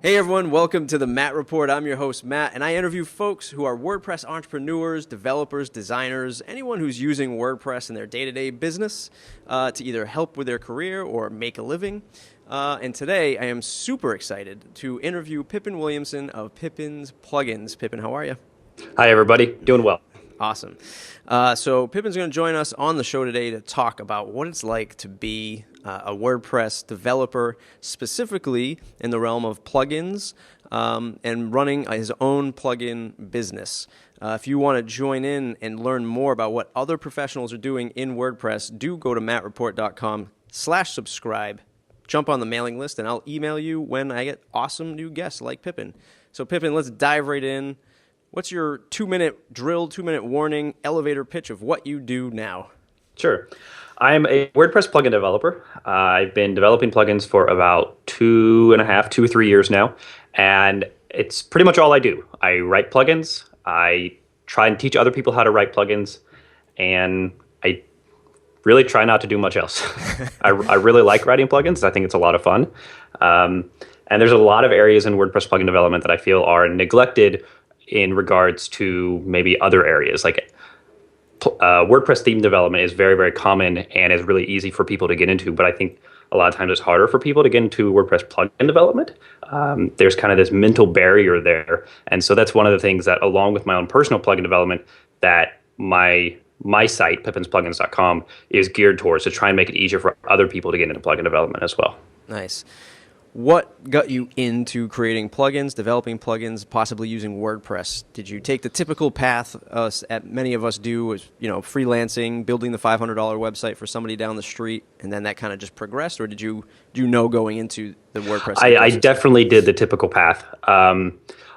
Hey everyone, welcome to the Matt Report. I'm your host, Matt, and I interview folks who are WordPress entrepreneurs, developers, designers, anyone who's using WordPress in their day-to-day business to either help with their career or make a living. And today, I am super excited to interview Pippin Williamson of Pippin's Plugins. Pippin, how are you? Hi, everybody. Doing well. Awesome. So Pippin's going to join us on the show today to talk about what it's like to be a WordPress developer, specifically in the realm of plugins and running his own plugin business. If you want to join in and learn more about what other professionals are doing in WordPress, do go to mattreport.com/subscribe. Jump on the mailing list, and I'll email you when I get awesome new guests like Pippin. So Pippin, let's dive right in. What's your 2-minute drill, 2-minute warning, elevator pitch of what you do now? Sure. I'm a WordPress plugin developer. I've been developing plugins for about 2 or 3 years now, and it's pretty much all I do. I write plugins, I try and teach other people how to write plugins, and I really try not to do much else. I really like writing plugins. I think it's a lot of fun. And there's a lot of areas in WordPress plugin development that I feel are neglected in regards to maybe other areas. Like WordPress theme development is very, very common and is really easy for people to get into, but I think a lot of times it's harder for people to get into WordPress plugin development. There's kind of this mental barrier there. And so that's one of the things that, along with my own personal plugin development, that my site, pippinsplugins.com, is geared towards, to try and make it easier for other people to get into plugin development as well. Nice. What got you into creating plugins, developing plugins, possibly using WordPress? Did you take the typical path many of us do, as freelancing, building the $500 website for somebody down the street, and then that kind of just progressed, or did you going into the WordPress? I definitely did the typical path. I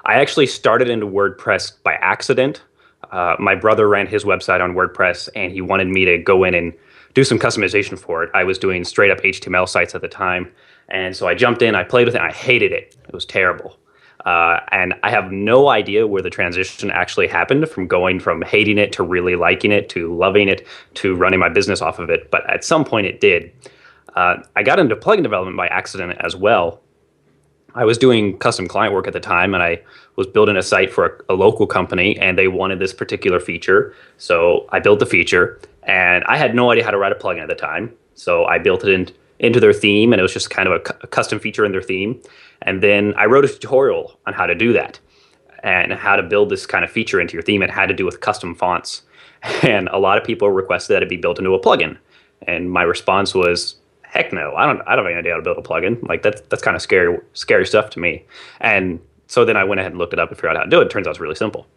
actually started into WordPress by accident. My brother ran his website on WordPress, and he wanted me to go in and do some customization for it. I was doing straight up HTML sites at the time. And so I jumped in, I played with it, and I hated it. It was terrible. And I have no idea where the transition actually happened from going from hating it to really liking it to loving it to running my business off of it. But at some point it did. I got into plugin development by accident as well. I was doing custom client work at the time, and I was building a site for a local company, and they wanted this particular feature. So I built the feature, and I had no idea how to write a plugin at the time. So I built it into their theme, and it was just kind of a custom feature in their theme. And then I wrote a tutorial on how to do that and how to build this kind of feature into your theme. It had to do with custom fonts. And a lot of people requested that it be built into a plugin. And my response was, heck no, I don't have any idea how to build a plugin. Like that's kind of scary stuff to me. And so then I went ahead and looked it up and figured out how to do it. It turns out it's really simple.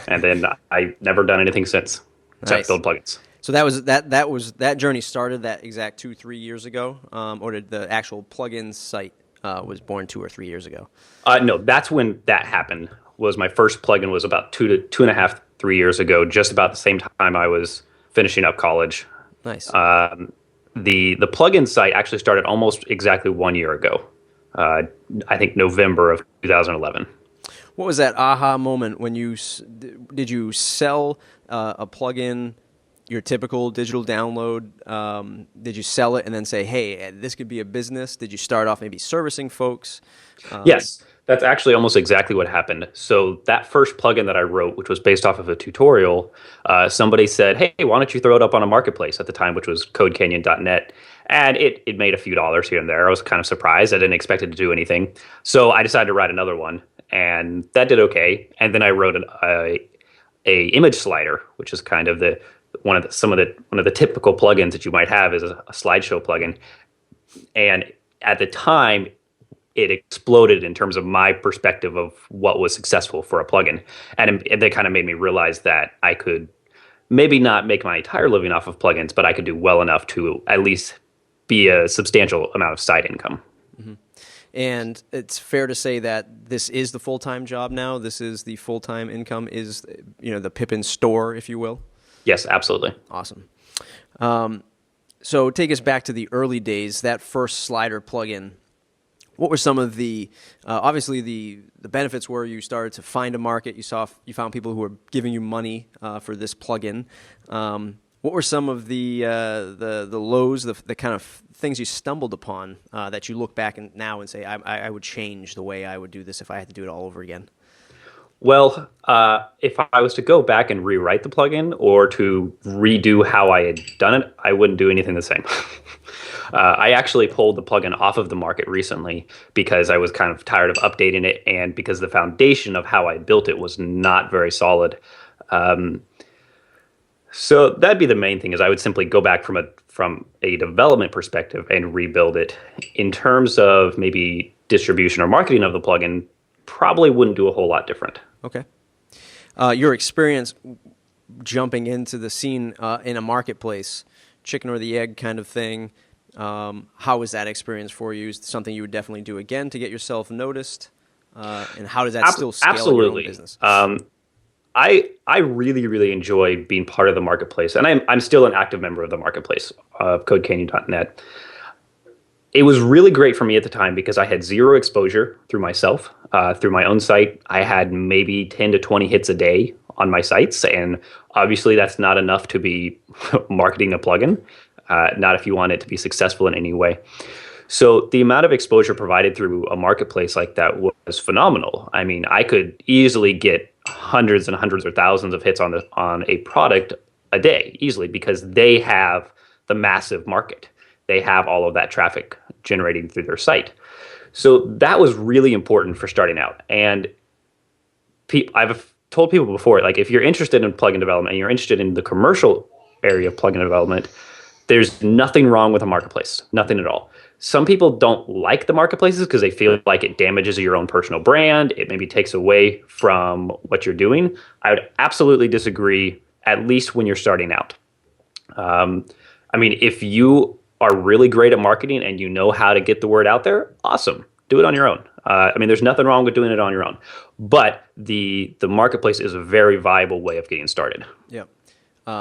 And then I've never done anything since except build plugins. So that journey started that exact 2-3 years ago, or did the actual plugin site was born 2 or 3 years ago? No, that's when that happened. Was my first plugin was about 2.5, 3 years ago, just about the same time I was finishing up college. Nice. The plugin site actually started almost exactly 1 year ago. I think November of 2011. What was that aha moment when did you sell a plugin? Your typical digital download, did you sell it and then say, hey, this could be a business? Did you start off maybe servicing folks? Yes, that's actually almost exactly what happened. So that first plugin that I wrote, which was based off of a tutorial, somebody said, hey, why don't you throw it up on a marketplace at the time, which was codecanyon.net. And it made a few dollars here and there. I was kind of surprised. I didn't expect it to do anything. So I decided to write another one, and that did okay. And then I wrote a image slider, which is kind of one of the typical plugins that you might have is a slideshow plugin. And at the time, it exploded in terms of my perspective of what was successful for a plugin. And that kind of made me realize that I could maybe not make my entire living off of plugins, but I could do well enough to at least be a substantial amount of side income. Mm-hmm. And it's fair to say that this is the full-time job now. This is the full-time income, is the Pippin store, if you will. Yes, absolutely. Awesome. So take us back to the early days, that first slider plugin. What were some of the, obviously the benefits were you started to find a market, you found people who were giving you money for this plugin. What were some of the lows, the kind of things you stumbled upon that you look back now and say, I would change the way I would do this if I had to do it all over again? Well, if I was to go back and rewrite the plugin or to redo how I had done it, I wouldn't do anything the same. I actually pulled the plugin off of the market recently because I was kind of tired of updating it, and because the foundation of how I built it was not very solid. So that'd be the main thing, is I would simply go back from a development perspective and rebuild it. In terms of maybe distribution or marketing of the plugin, probably wouldn't do a whole lot different. Okay. Your experience jumping into the scene in a marketplace, chicken or the egg kind of thing, how was that experience for you? Is it something you would definitely do again to get yourself noticed? And how does that still scale your own business? I really, really enjoy being part of the marketplace, and I'm still an active member of the marketplace of CodeCanyon.net. It was really great for me at the time because I had zero exposure through myself, through my own site. I had maybe 10 to 20 hits a day on my sites, and obviously that's not enough to be marketing a plugin, not if you want it to be successful in any way. So the amount of exposure provided through a marketplace like that was phenomenal. I mean, I could easily get hundreds and hundreds or thousands of hits on a product a day, easily, because they have the massive market. They have all of that traffic generating through their site. So that was really important for starting out. And I've told people before, like, if you're interested in plugin development and you're interested in the commercial area of plugin development, there's nothing wrong with a marketplace, nothing at all. Some people don't like the marketplaces because they feel like it damages your own personal brand. It maybe takes away from what you're doing. I would absolutely disagree, at least when you're starting out. I mean, if you are really great at marketing and you know how to get the word out there, awesome. Do it on your own. I mean, there's nothing wrong with doing it on your own. But the marketplace is a very viable way of getting started. Yeah.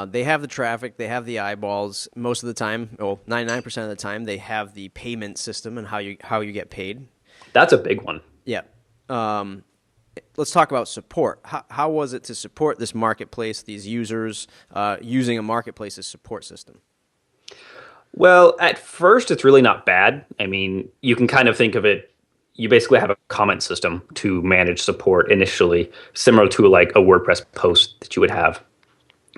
They have the traffic, they have the eyeballs. Most of the time, 99% of the time, they have the payment system and how you get paid. That's a big one. Yeah. Let's talk about support. How was it to support this marketplace, these users, using a marketplace's support system? Well, at first, it's really not bad. I mean, you can kind of think of it, you basically have a comment system to manage support initially, similar to like a WordPress post that you would have.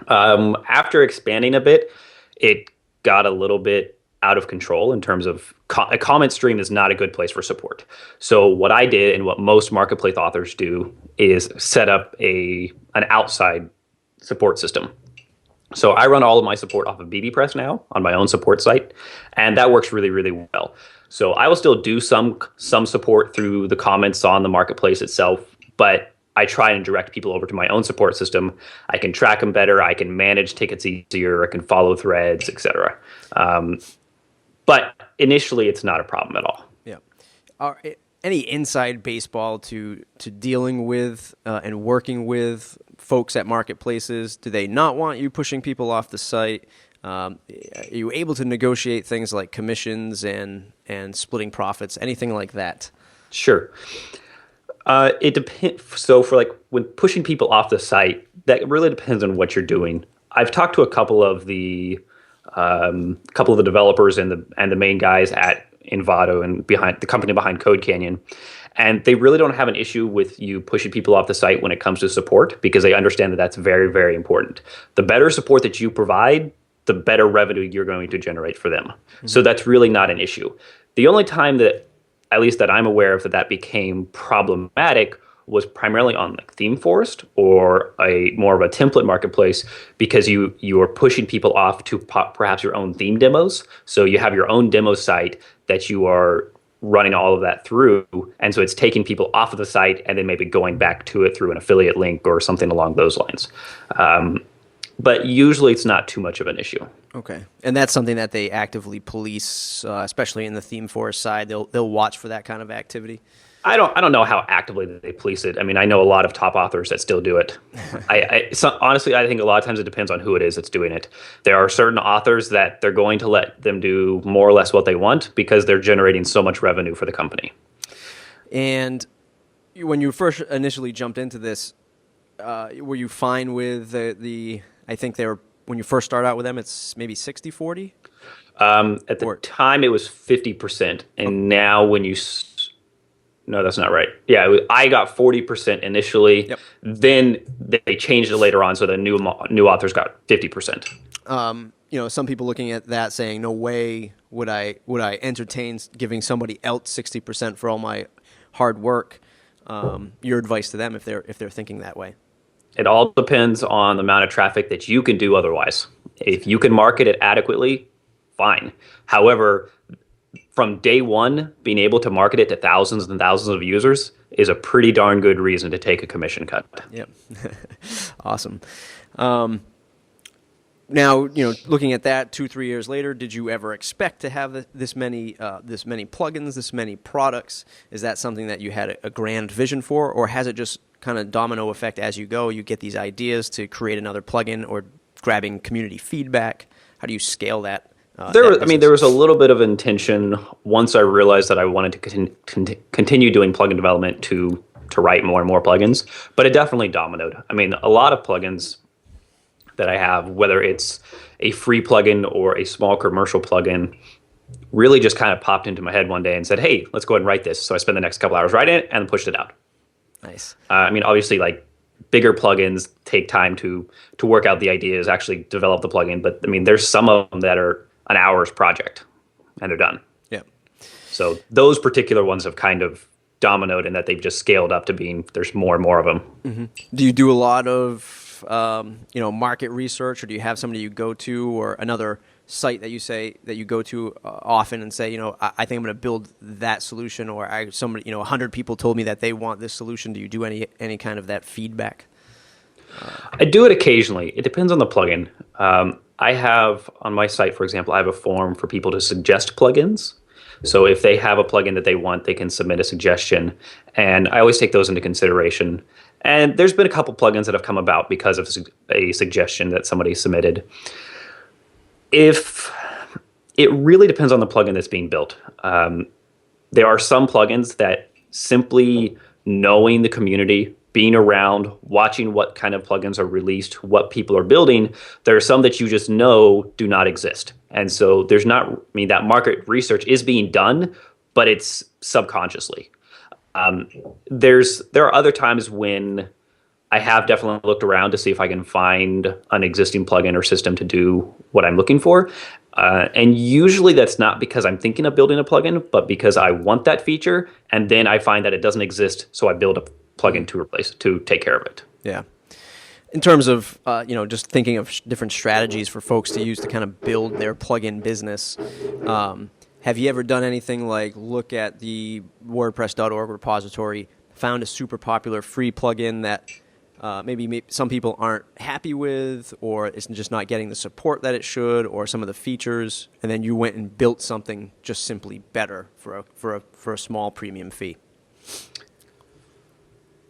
After expanding a bit, it got a little bit out of control in terms of a comment stream is not a good place for support. So what I did, and what most marketplace authors do, is set up an outside support system. So I run all of my support off of BBPress now on my own support site, and that works really, really well. So I will still do some support through the comments on the marketplace itself, but I try and direct people over to my own support system. I can track them better. I can manage tickets easier. I can follow threads, etc. But initially, it's not a problem at all. Yeah. Any inside baseball to dealing with and working with folks at marketplaces? Do they not want you pushing people off the site? Are you able to negotiate things like commissions and splitting profits, anything like that? Sure. It depends. So for like when pushing people off the site, that really depends on what you're doing. I've talked to a couple of the developers and the main guys at Envato and behind the company behind CodeCanyon, and they really don't have an issue with you pushing people off the site when it comes to support, because they understand that that's very, very important. The better support that you provide, the better revenue you're going to generate for them. Mm-hmm. So that's really not an issue. The only time that, at least that I'm aware of, that became problematic was primarily on like ThemeForest or a more of a template marketplace, because you are pushing people off to perhaps your own theme demos. So you have your own demo site that you are running all of that through, and so it's taking people off of the site and then maybe going back to it through an affiliate link or something along those lines. But usually it's not too much of an issue. Okay, and that's something that they actively police, especially in the ThemeForest side. They'll watch for that kind of activity. I don't know how actively they police it. I mean, I know a lot of top authors that still do it. Honestly, I think a lot of times it depends on who it is that's doing it. There are certain authors that they're going to let them do more or less what they want because they're generating so much revenue for the company. And when you first initially jumped into this, were you fine with the I think they were when you first start out with them, it's maybe 60/40? At the time, it was 50%, and now when you no, that's not right. Yeah, I got 40% initially. Yep. Then they changed it later on, so the new authors got 50%. Some people looking at that saying, "No way would I entertain giving somebody else 60% for all my hard work." Your advice to them if they're thinking that way? It all depends on the amount of traffic that you can do otherwise. If you can market it adequately, fine. However, from day one, being able to market it to thousands and thousands of users is a pretty darn good reason to take a commission cut. Yep. Awesome. Now, looking at that 2-3 years later, did you ever expect to have this many plugins, this many products? Is that something that you had a grand vision for, or has it just kind of domino effect as you go? You get these ideas to create another plugin or grabbing community feedback. How do you scale that? There was a little bit of intention once I realized that I wanted to continue doing plugin development to write more and more plugins, but it definitely dominoed. I mean, a lot of plugins that I have, whether it's a free plugin or a small commercial plugin, really just kind of popped into my head one day and said, "Hey, let's go ahead and write this." So I spent the next couple hours writing it and pushed it out. Nice. Obviously, like bigger plugins take time to work out the ideas, actually develop the plugin. But there's some of them that are an hour's project and they're done. Yeah. So those particular ones have kind of dominoed in that they've just scaled up to being there's more and more of them. Mm-hmm. Do you do a lot of market research, or do you have somebody you go to or another site that you say that you go to often and say, I think I'm going to build that solution, or 100 people told me that they want this solution? Do you do any kind of that feedback? I do it occasionally. It depends on the plugin. I have on my site, for example, I have a form for people to suggest plugins. So if they have a plugin that they want, they can submit a suggestion, and I always take those into consideration. And there's been a couple plugins that have come about because of a suggestion that somebody submitted. If it really depends on the plugin that's being built. There are some plugins that simply knowing the community, being around, watching what kind of plugins are released, what people are building, there are some that you just know do not exist. And so there's not, that market research is being done, but it's subconsciously. There are other times when I have definitely looked around to see if I can find an existing plugin or system to do what I'm looking for. And usually that's not because I'm thinking of building a plugin, but because I want that feature, and then I find that it doesn't exist, so I build a plugin to take care of it. Yeah. In terms of just thinking of different strategies for folks to use to kind of build their plugin business, have you ever done anything like look at the WordPress.org repository, found a super popular free plugin that maybe some people aren't happy with, or it's just not getting the support that it should, or some of the features, and then you went and built something just simply better for a small premium fee?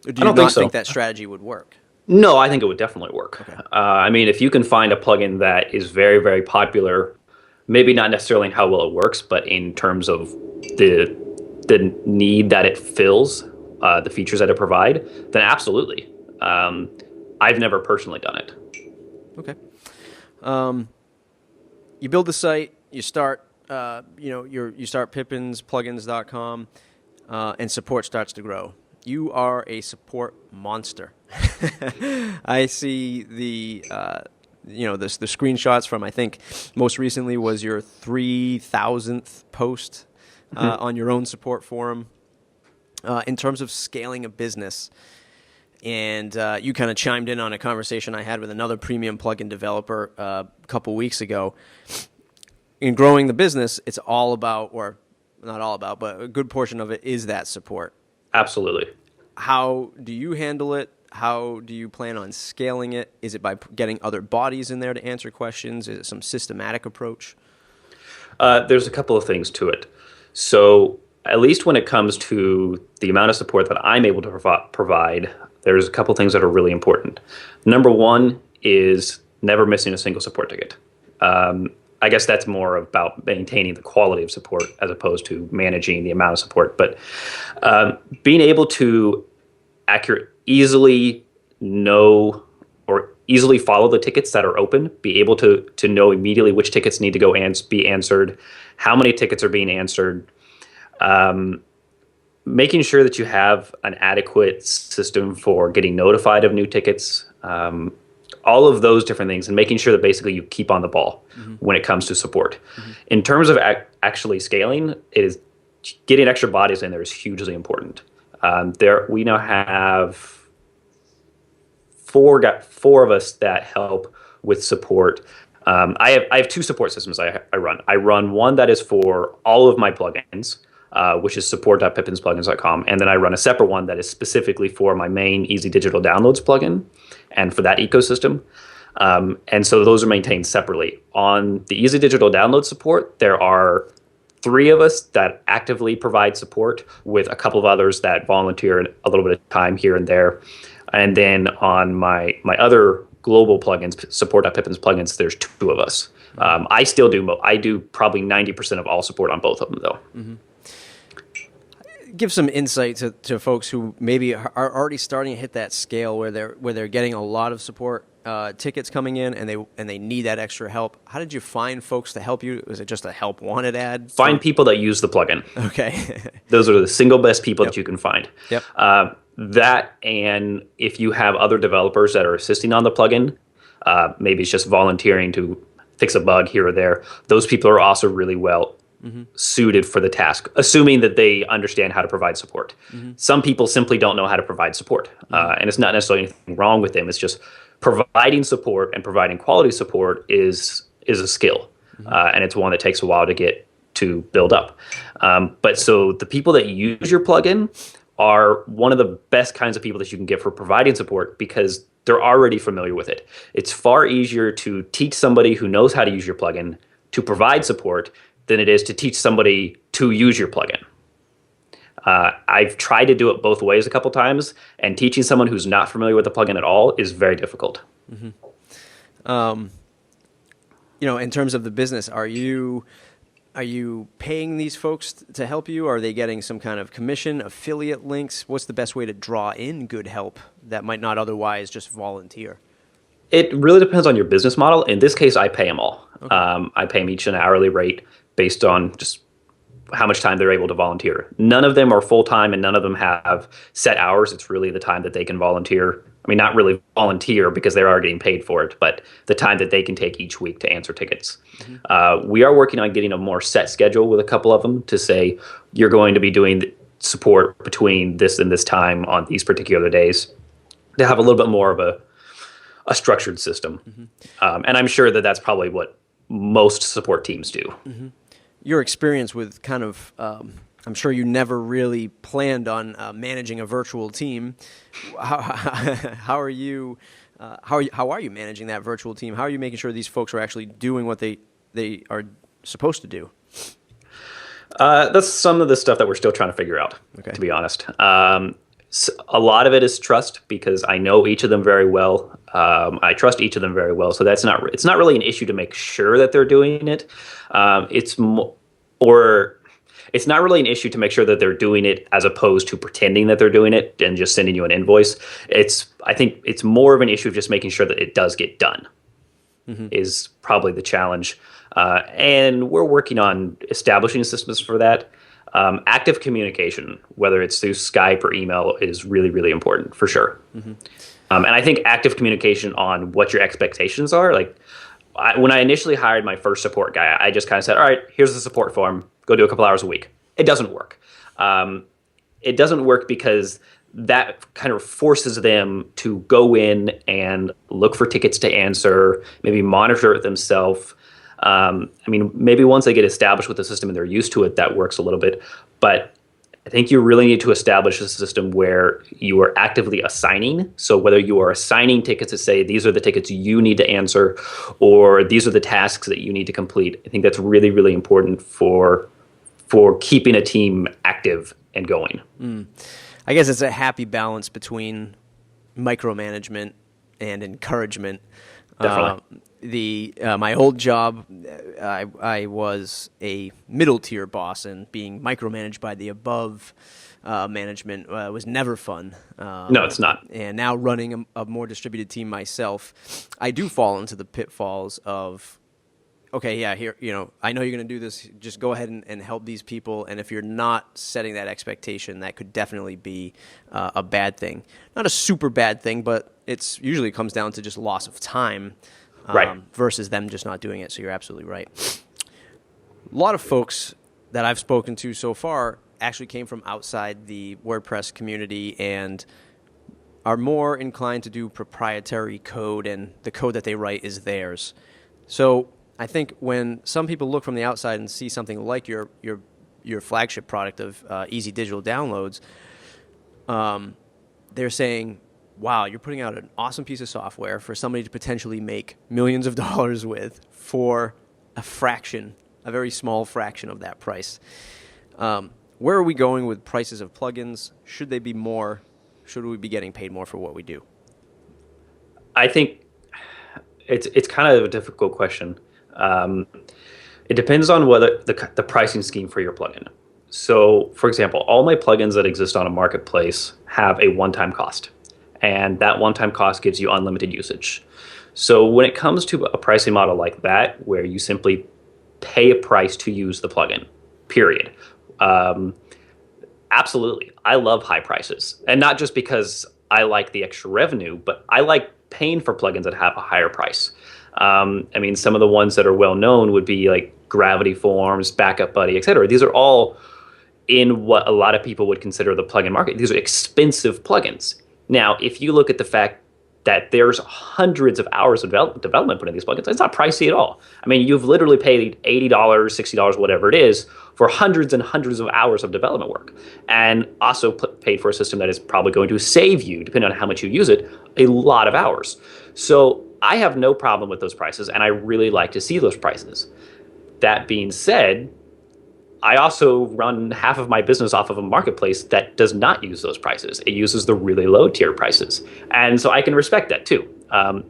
Or do you not think that strategy would work? No, I think it would definitely work. Okay. If you can find a plugin that is very, very popular, maybe not necessarily in how well it works, but in terms of the need that it fills, the features that it provide, then absolutely. I've never personally done it. Okay. You build the site, you start, you start pippinsplugins.com, and support starts to grow. You are a support monster. I see the screenshots from, I think most recently was your 3,000th post on your own support forum. In terms of scaling a business, and you kind of chimed in on a conversation I had with another premium plugin developer a couple weeks ago. In growing the business, it's all about, or not all about, but a good portion of it is that support. Absolutely. How do you handle it? How do you plan on scaling it? Is it by getting other bodies in there to answer questions? Is it some systematic approach? There's a couple of things to it. So at least when it comes to the amount of support that I'm able to provide, there's a couple of things that are really important. Number one is never missing a single support ticket. I guess that's more about maintaining the quality of support as opposed to managing the amount of support. But being able to easily know or easily follow the tickets that are open, be able to know immediately which tickets need to go and be answered, how many tickets are being answered, making sure that you have an adequate system for getting notified of new tickets, all of those different things, and making sure that basically you keep on the ball when it comes to support. In terms of actually scaling, it is getting extra bodies in there is hugely important. We now have four of us that help with support. I have two support systems I run. I run one that is for all of my plugins, which is support.pippinsplugins.com. And then I run a separate one that is specifically for my main Easy Digital Downloads plugin and for that ecosystem. And so those are maintained separately. On the Easy Digital Download support, there are 3 of us that actively provide support, with a couple of others that volunteer a little bit of time here and there. And then on my other global plugins, support.Pippin's plugins, there's 2 of us. I still do probably 90% of all support on both of them, though. Give some insight to folks who maybe are already starting to hit that scale where they're getting a lot of support tickets coming in, and they need that extra help. How did you find folks to help you? Was it just a help wanted ad? Find people that use the plugin. Okay. Those are the single best people that you can find. Yep. That, and if you have other developers that are assisting on the plugin, maybe it's just volunteering to fix a bug here or there. Those people are also really well suited for the task, assuming that they understand how to provide support. Some people simply don't know how to provide support, and it's not necessarily anything wrong with them. It's just providing support and providing quality support is a skill, and it's one that takes a while to build up. But so the people that use your plugin are one of the best kinds of people that you can get for providing support, because they're already familiar with it. It's far easier to teach somebody who knows how to use your plugin to provide support than it is to teach somebody to use your plugin. I've tried to do it both ways a couple times, and teaching someone who's not familiar with the plugin at all is very difficult. In terms of the business, are you paying these folks to help you? Are they getting some kind of commission, affiliate links? What's the best way to draw in good help that might not otherwise just volunteer? It really depends on your business model. In this case, I pay them all. Okay. I pay them each an hourly rate based on just how much time they're able to volunteer. None of them are full-time, and none of them have set hours. It's really the time that they can volunteer. I mean, not really volunteer because they are getting paid for it, but the time that they can take each week to answer tickets. We are working on getting a more set schedule with a couple of them to say, you're going to be doing support between this and this time on these particular days, to have a little bit more of a structured system. And I'm sure that that's probably what most support teams do. Your experience with kind of, I'm sure you never really planned on managing a virtual team. How are you managing that virtual team? How are you making sure these folks are actually doing what they are supposed to do? That's some of the stuff that we're still trying to figure out, to be honest. So a lot of it is trust, because I know each of them very well. I trust each of them very well. So it's not really an issue to make sure that they're doing it. It's not really an issue to make sure that they're doing it as opposed to pretending that they're doing it and just sending you an invoice. I think it's more of an issue of just making sure that it does get done is probably the challenge. And we're working on establishing systems for that. Active communication, whether it's through Skype or email, is really, really important for sure. And I think active communication on what your expectations are. Like when I initially hired my first support guy, I just kind of said, all right, here's the support form. Go do a couple hours a week. It doesn't work. It doesn't work because that kind of forces them to go in and look for tickets to answer, maybe monitor it themselves. Maybe once they get established with the system and they're used to it, that works a little bit. But I think you really need to establish a system where you are actively assigning. So whether you are assigning tickets to say, these are the tickets you need to answer, or these are the tasks that you need to complete, I think that's really, really important for keeping a team active and going. I guess it's a happy balance between micromanagement and encouragement. Definitely. My old job, I was a middle tier boss, and being micromanaged by the above management was never fun. No, it's not. And now running a more distributed team myself, I do fall into the pitfalls of, okay, yeah, here, I know you're going to do this. Just go ahead and help these people. And if you're not setting that expectation, that could definitely be a bad thing. Not a super bad thing, but it's usually comes down to just loss of time, right, versus them just not doing it. So you're absolutely right. A lot of folks that I've spoken to so far actually came from outside the WordPress community and are more inclined to do proprietary code, and the code that they write is theirs. So I think when some people look from the outside and see something like your flagship product of Easy Digital Downloads, they're saying, wow, you're putting out an awesome piece of software for somebody to potentially make millions of dollars with for a very small fraction of that price. Where are we going with prices of plugins? Should they be more? Should we be getting paid more for what we do? I think it's kind of a difficult question. It depends on whether the pricing scheme for your plugin. So, for example, all my plugins that exist on a marketplace have a one-time cost, and that one-time cost gives you unlimited usage. So when it comes to a pricing model like that, where you simply pay a price to use the plugin, period. Absolutely. I love high prices, and not just because I like the extra revenue, but I like paying for plugins that have a higher price. Some of the ones that are well known would be like Gravity Forms, Backup Buddy, etc. These are all in what a lot of people would consider the plugin market. These are expensive plugins. Now, if you look at the fact that there's hundreds of hours of development put in these plugins, it's not pricey at all. You've literally paid $80, $60, whatever it is, for hundreds and hundreds of hours of development work, and also paid for a system that is probably going to save you, depending on how much you use it, a lot of hours. So I have no problem with those prices, and I really like to see those prices. That being said, I also run half of my business off of a marketplace that does not use those prices. It uses the really low tier prices. And so I can respect that too.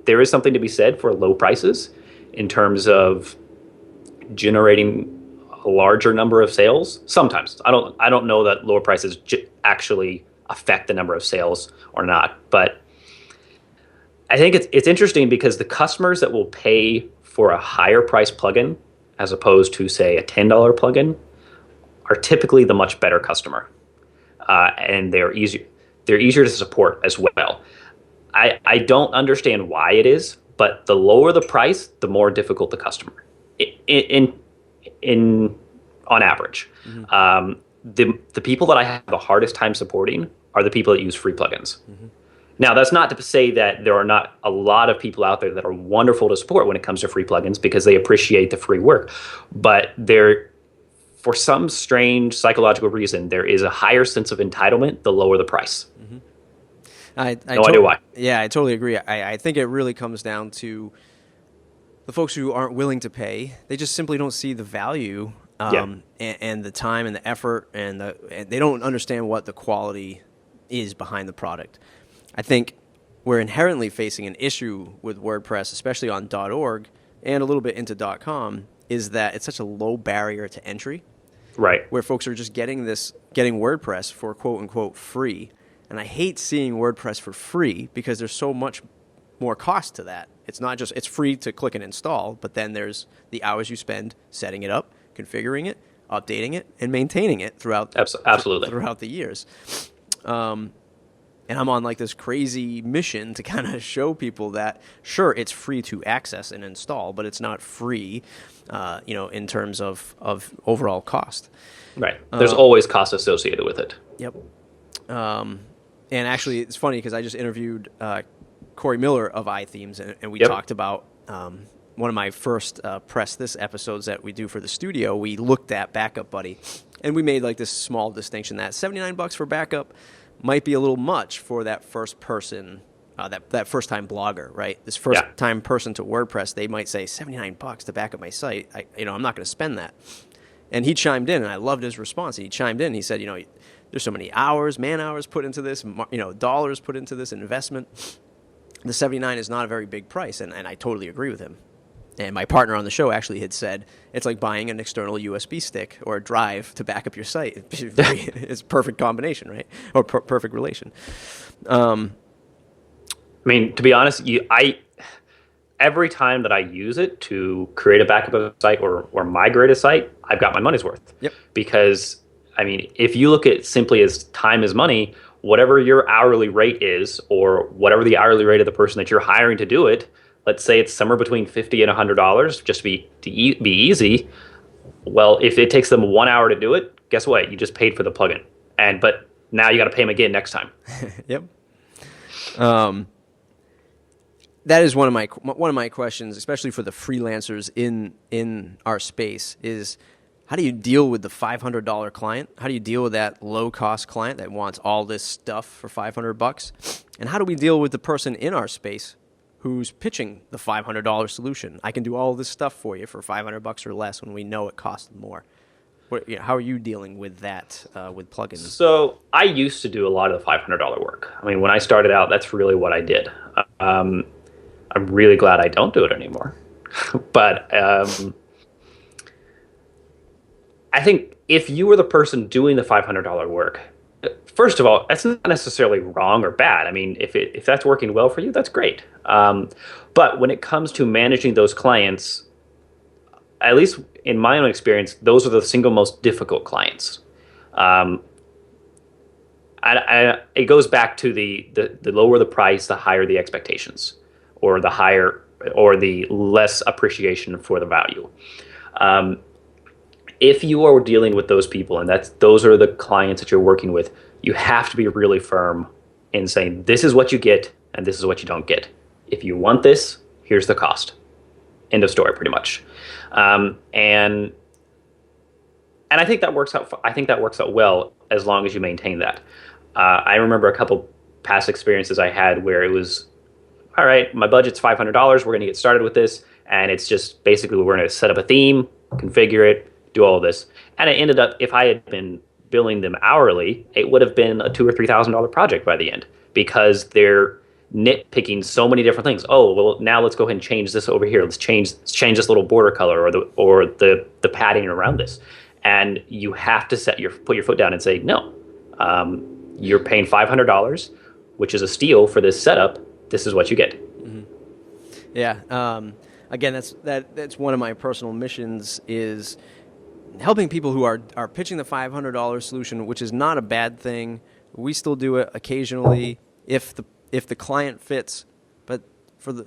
There is something to be said for low prices in terms of generating a larger number of sales. Sometimes. I don't know that lower prices actually affect the number of sales or not. But I think it's interesting because the customers that will pay for a higher price plugin as opposed to, say, a $10 plugin are typically the much better customer, and they're easier to support as well. I don't understand why it is, but the lower the price, the more difficult the customer. On average, the people that I have the hardest time supporting are the people that use free plugins. Mm-hmm. Now, that's not to say that there are not a lot of people out there that are wonderful to support when it comes to free plugins because they appreciate the free work, but for some strange psychological reason, there is a higher sense of entitlement the lower the price. Mm-hmm. No idea why. Yeah, I totally agree. I think it really comes down to the folks who aren't willing to pay. They just simply don't see the value and the time and the effort, and they don't understand what the quality is behind the product. I think we're inherently facing an issue with WordPress, especially on .org and a little bit into .com, is that it's such a low barrier to entry. Right. Where folks are just getting WordPress for quote unquote free. And I hate seeing WordPress for free because there's so much more cost to that. It's not just, it's free to click and install, but then there's the hours you spend setting it up, configuring it, updating it, and maintaining it throughout the years. And I'm on like this crazy mission to kind of show people that, sure, it's free to access and install, but it's not free, in terms of overall cost. Right. There's always cost associated with it. Yep. And actually, it's funny because I just interviewed Corey Miller of iThemes, and we talked about one of my first Press This episodes that we do for the studio. We looked at Backup Buddy, and we made like this small distinction that $79 for backup might be a little much for that first person, that first time blogger, right? This first time person to WordPress, they might say $79 to back up my site. I'm not going to spend that. And he chimed in, and I loved his response. He chimed in. He said, there's so many hours, man hours put into this, dollars put into this investment. The $79 is not a very big price, and I totally agree with him. And my partner on the show actually had said it's like buying an external USB stick or a drive to back up your site. It's a perfect combination, right? Or perfect relation. I mean, to be honest, every time that I use it to create a backup of a site or migrate a site, I've got my money's worth. Yep. Because, I mean, if you look at it simply as time is money, whatever your hourly rate is, or whatever the hourly rate of the person that you're hiring to do it, let's say it's somewhere between $50 and $100, just to be easy. Well, if it takes them 1 hour to do it, guess what? You just paid for the plugin, but now you got to pay them again next time. Yep. That is one of my questions, especially for the freelancers in our space, is how do you deal with the $500 client? How do you deal with that low-cost client that wants all this stuff for $500? And how do we deal with the person in our space who's pitching the $500 solution? I can do all this stuff for you for $500 or less when we know it costs more. How are you dealing with that with plugins? So I used to do a lot of the $500 work. I mean, when I started out, that's really what I did. I'm really glad I don't do it anymore. But I think if you were the person doing the $500 work, first of all, that's not necessarily wrong or bad. I mean, if that's working well for you, that's great. But when it comes to managing those clients, at least in my own experience, those are the single most difficult clients. It goes back to the lower the price, the higher the expectations, or the less appreciation for the value. If you are dealing with those people, and those are the clients that you're working with, you have to be really firm in saying, this is what you get and this is what you don't get. If you want this, here's the cost. End of story, pretty much. And I think that works out. I think that works out well as long as you maintain that. I remember a couple past experiences I had where it was, all right, my budget's $500. We're going to get started with this, and it's just basically we're going to set up a theme, configure it, do all of this. And it ended up, if I had been billing them hourly, it would have been a $2,000 or $3,000 project by the end, because they're nitpicking so many different things. Oh, well, now let's go ahead and change this over here. Let's change this little border color or the padding around this. And you have to put your foot down and say, no, you're paying $500, which is a steal for this setup. This is what you get. Mm-hmm. Yeah. Again, that's one of my personal missions, is helping people who are pitching the $500 solution, which is not a bad thing. We still do it occasionally if the client fits, but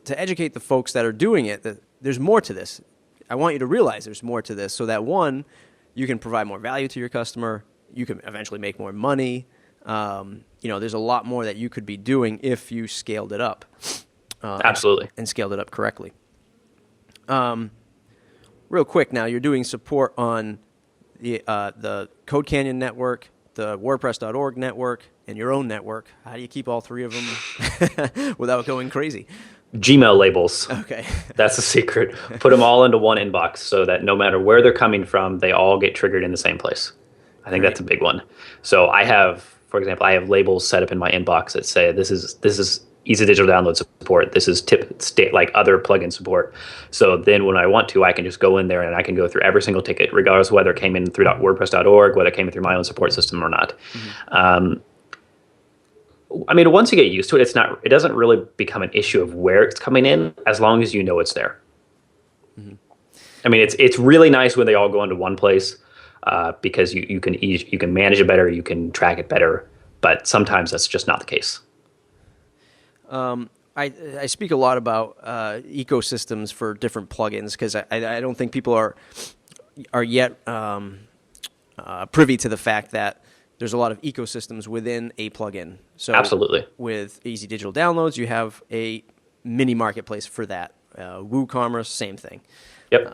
to educate the folks that are doing it, that there's more to this. I want you to realize there's more to this, so that one, you can provide more value to your customer. You can eventually make more money. There's a lot more that you could be doing if you scaled it up. Absolutely. And scaled it up correctly. Real quick now, you're doing support on the Code Canyon network, the WordPress.org network, and your own network. How do you keep all three of them without going crazy? Gmail labels. Okay. That's the secret. Put them all into one inbox so that no matter where they're coming from, they all get triggered in the same place. I think that's a big one. So I have, for example, labels set up in my inbox that say this is easy digital download support. This is like other plugin support. So then when I want to, I can just go in there and I can go through every single ticket, regardless of whether it came in through WordPress.org, whether it came in through my own support system or not. Mm-hmm. I mean, once you get used to it, it doesn't really become an issue of where it's coming in, as long as you know it's there. Mm-hmm. I mean, it's really nice when they all go into one place, because you can manage it better, you can track it better, but sometimes that's just not the case. I speak a lot about ecosystems for different plugins, because I don't think people are yet privy to the fact that there's a lot of ecosystems within a plugin. So absolutely, with Easy Digital Downloads, you have a mini marketplace for that. WooCommerce, same thing. Yep.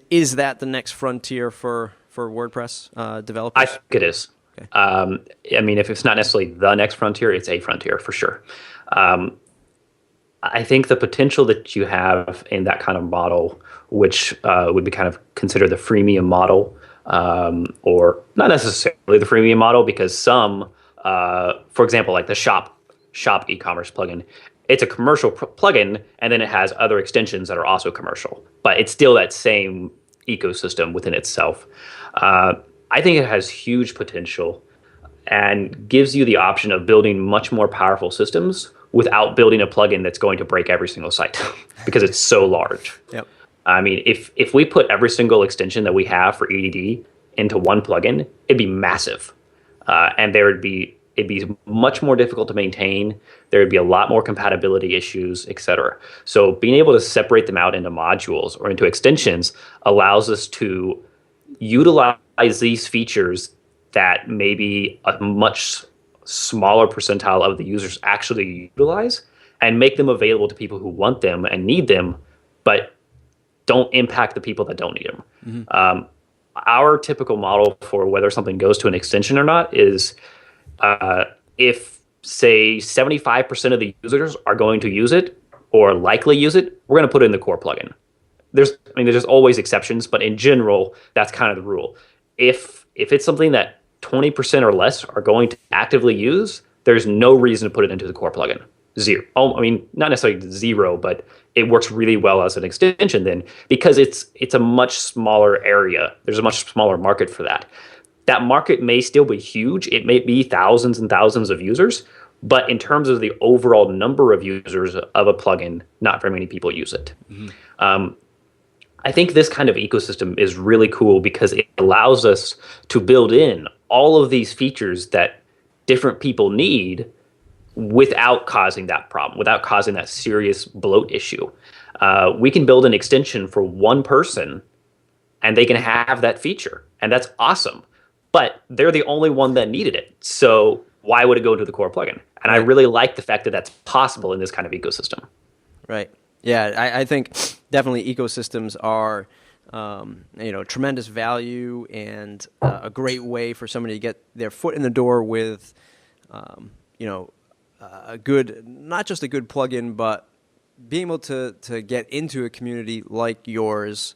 Is that the next frontier for WordPress developers? I think it is. Okay. I mean, if it's not necessarily the next frontier, it's a frontier for sure. I think the potential that you have in that kind of model, which would be kind of considered the freemium model, or not necessarily the freemium model, because some, for example, like the shop e-commerce plugin, it's a commercial plugin, and then it has other extensions that are also commercial, but it's still that same ecosystem within itself. I think it has huge potential and gives you the option of building much more powerful systems without building a plugin that's going to break every single site because it's so large. Yep. I mean, if we put every single extension that we have for EDD into one plugin, it'd be massive, and it'd be much more difficult to maintain. There would be a lot more compatibility issues, et cetera. So being able to separate them out into modules or into extensions allows us to utilize these features that maybe a much smaller percentile of the users actually utilize and make them available to people who want them and need them, but don't impact the people that don't need them. Mm-hmm. Our typical model for whether something goes to an extension or not is if, say, 75% of the users are going to use it or likely use it, we're going to put it in the core plugin. There's always exceptions, but in general, that's kind of the rule. If it's something that 20% or less are going to actively use, there's no reason to put it into the core plugin. Zero. I mean, not necessarily zero, but it works really well as an extension then because it's a much smaller area. There's a much smaller market for that. That market may still be huge. It may be thousands and thousands of users, but in terms of the overall number of users of a plugin, not very many people use it. Mm-hmm. I think this kind of ecosystem is really cool because it allows us to build in all of these features that different people need without causing that problem, without causing that serious bloat issue. We can build an extension for one person and they can have that feature, and that's awesome. But they're the only one that needed it. So why would it go into the core plugin? And I really like the fact that that's possible in this kind of ecosystem. Right. Yeah, I think definitely ecosystems are, tremendous value and a great way for somebody to get their foot in the door with, a good, not just a good plugin, but being able to get into a community like yours,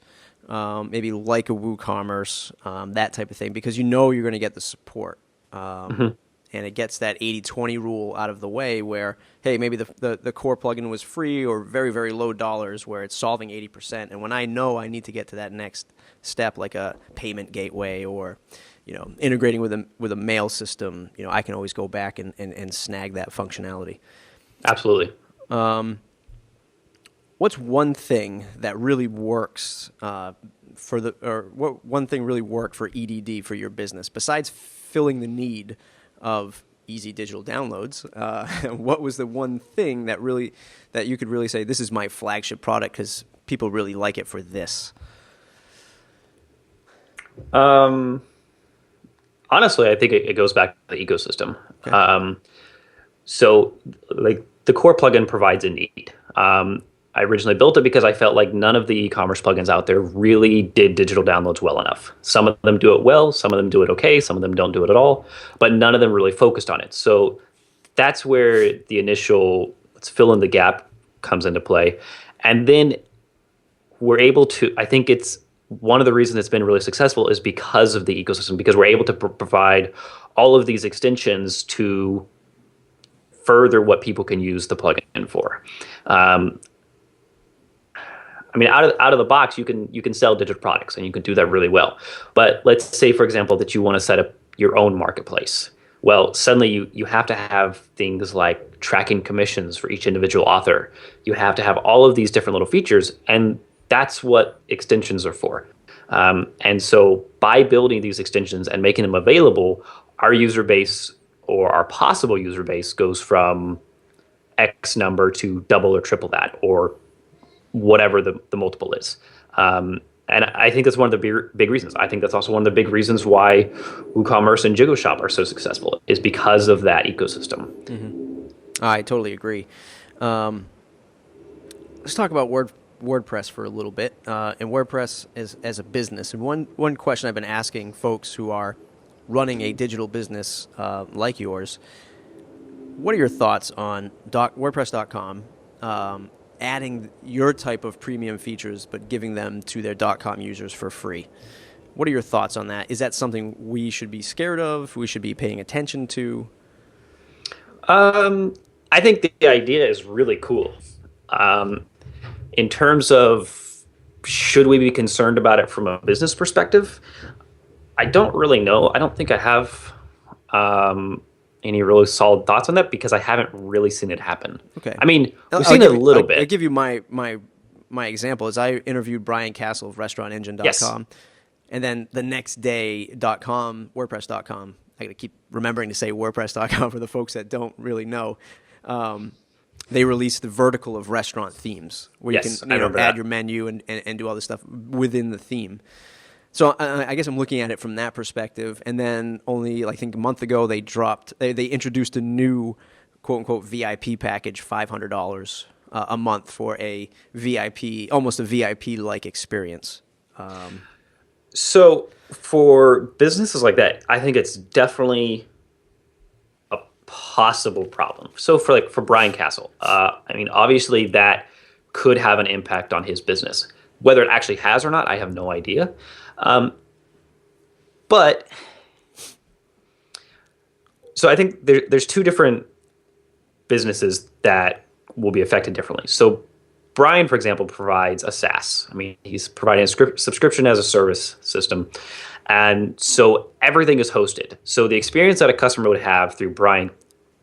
maybe like a WooCommerce, that type of thing, because you're going to get the support. Mm-hmm. And it gets that 80-20 rule out of the way where, hey, maybe the core plugin was free or very, very low dollars where it's solving 80%. And when I know I need to get to that next step, like a payment gateway or, integrating with a mail system, I can always go back and snag that functionality. Absolutely. What's one thing that really works one thing really worked for EDD for your business besides filling the need of easy digital downloads? What was the one thing that you could really say, this is my flagship product because people really like it for this? Honestly, I think it goes back to the ecosystem. Okay. So like the core plugin provides a need. I originally built it because I felt like none of the e-commerce plugins out there really did digital downloads well enough. Some of them do it well, some of them do it okay, some of them don't do it at all, but none of them really focused on it. So that's where the initial let's fill in the gap comes into play. And then we're able to, I think it's one of the reasons it's been really successful is because of the ecosystem, because we're able to provide all of these extensions to further what people can use the plugin for. I mean, out of the box, you can sell digital products, and you can do that really well. But let's say, for example, that you want to set up your own marketplace. Well, suddenly you have to have things like tracking commissions for each individual author. You have to have all of these different little features, and that's what extensions are for. And so by building these extensions and making them available, our user base or our possible user base goes from X number to double or triple that, or whatever the multiple is. And I think that's one of the big reasons. I think that's also one of the big reasons why WooCommerce and JigoShop are so successful, is because of that ecosystem. Mm-hmm. I totally agree. Let's talk about WordPress for a little bit, and WordPress as a business. And one question I've been asking folks who are running a digital business like yours, what are your thoughts on WordPress.com adding your type of premium features but giving them to their .com users for free? What are your thoughts on that? Is that something we should be scared of, we should be paying attention to? I I think the idea is really cool. In terms of should we be concerned about it from a business perspective, I don't really know. I don't think I have any really solid thoughts on that because I haven't really seen it happen. Okay. I mean, we've seen it a little bit. I'll give you my example is I interviewed Brian Castle of restaurantengine.com. Yes. And then the next day, .com, WordPress.com. I got to keep remembering to say WordPress.com for the folks that don't really know. They released the vertical of restaurant themes where you can add your menu and do all this stuff within the theme. So I guess I'm looking at it from that perspective. And then only, I think a month ago, they introduced a new quote unquote VIP package, $500 a month for a VIP, almost a VIP-like experience. So for businesses like that, I think it's definitely a possible problem. So for Brian Castle, I mean, obviously that could have an impact on his business. Whether it actually has or not, I have no idea. But so I think there's two different businesses that will be affected differently. So Brian, for example, provides a SaaS. I mean, he's providing a subscription as a service system. And so everything is hosted. So the experience that a customer would have through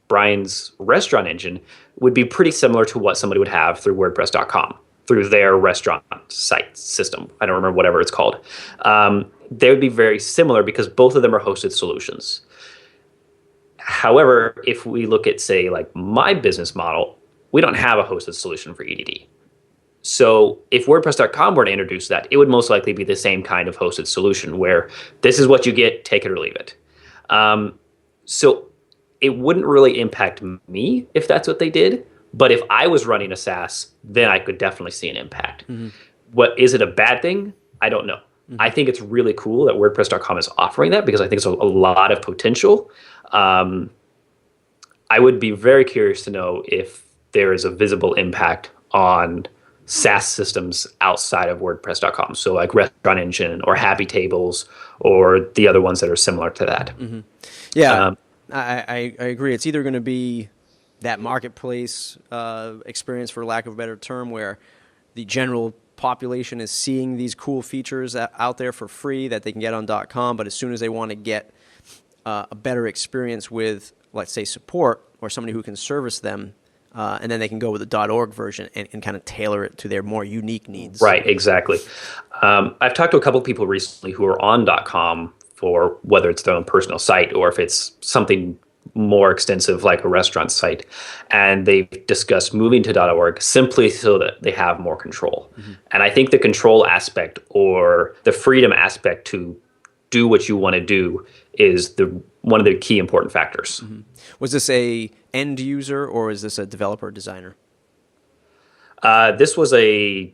Brian's restaurant engine would be pretty similar to what somebody would have through WordPress.com, through their restaurant site system. I don't remember whatever it's called. They would be very similar because both of them are hosted solutions. However, if we look at, say, like my business model, we don't have a hosted solution for EDD. So if WordPress.com were to introduce that, it would most likely be the same kind of hosted solution where this is what you get, take it or leave it. So it wouldn't really impact me if that's what they did. But if I was running a SaaS, then I could definitely see an impact. Mm-hmm. What is it a bad thing? I don't know. Mm-hmm. I think it's really cool that WordPress.com is offering that because I think it's a lot of potential. I would be very curious to know if there is a visible impact on SaaS systems outside of WordPress.com. So like Restaurant Engine or Happy Tables or the other ones that are similar to that. Mm-hmm. Yeah, I agree. It's either going to be that marketplace experience, for lack of a better term, where the general population is seeing these cool features out there for free that they can get on .com, but as soon as they want to get a better experience with, let's say, support or somebody who can service them, and then they can go with the .org version and kind of tailor it to their more unique needs. Right, exactly. I've talked to a couple of people recently who are on .com for whether it's their own personal site or if it's something more extensive like a restaurant site, and they've discussed moving to .org simply so that they have more control. Mm-hmm. And I think the control aspect or the freedom aspect to do what you want to do is one of the key important factors. Mm-hmm. Was this a end user or is this a developer designer? This was they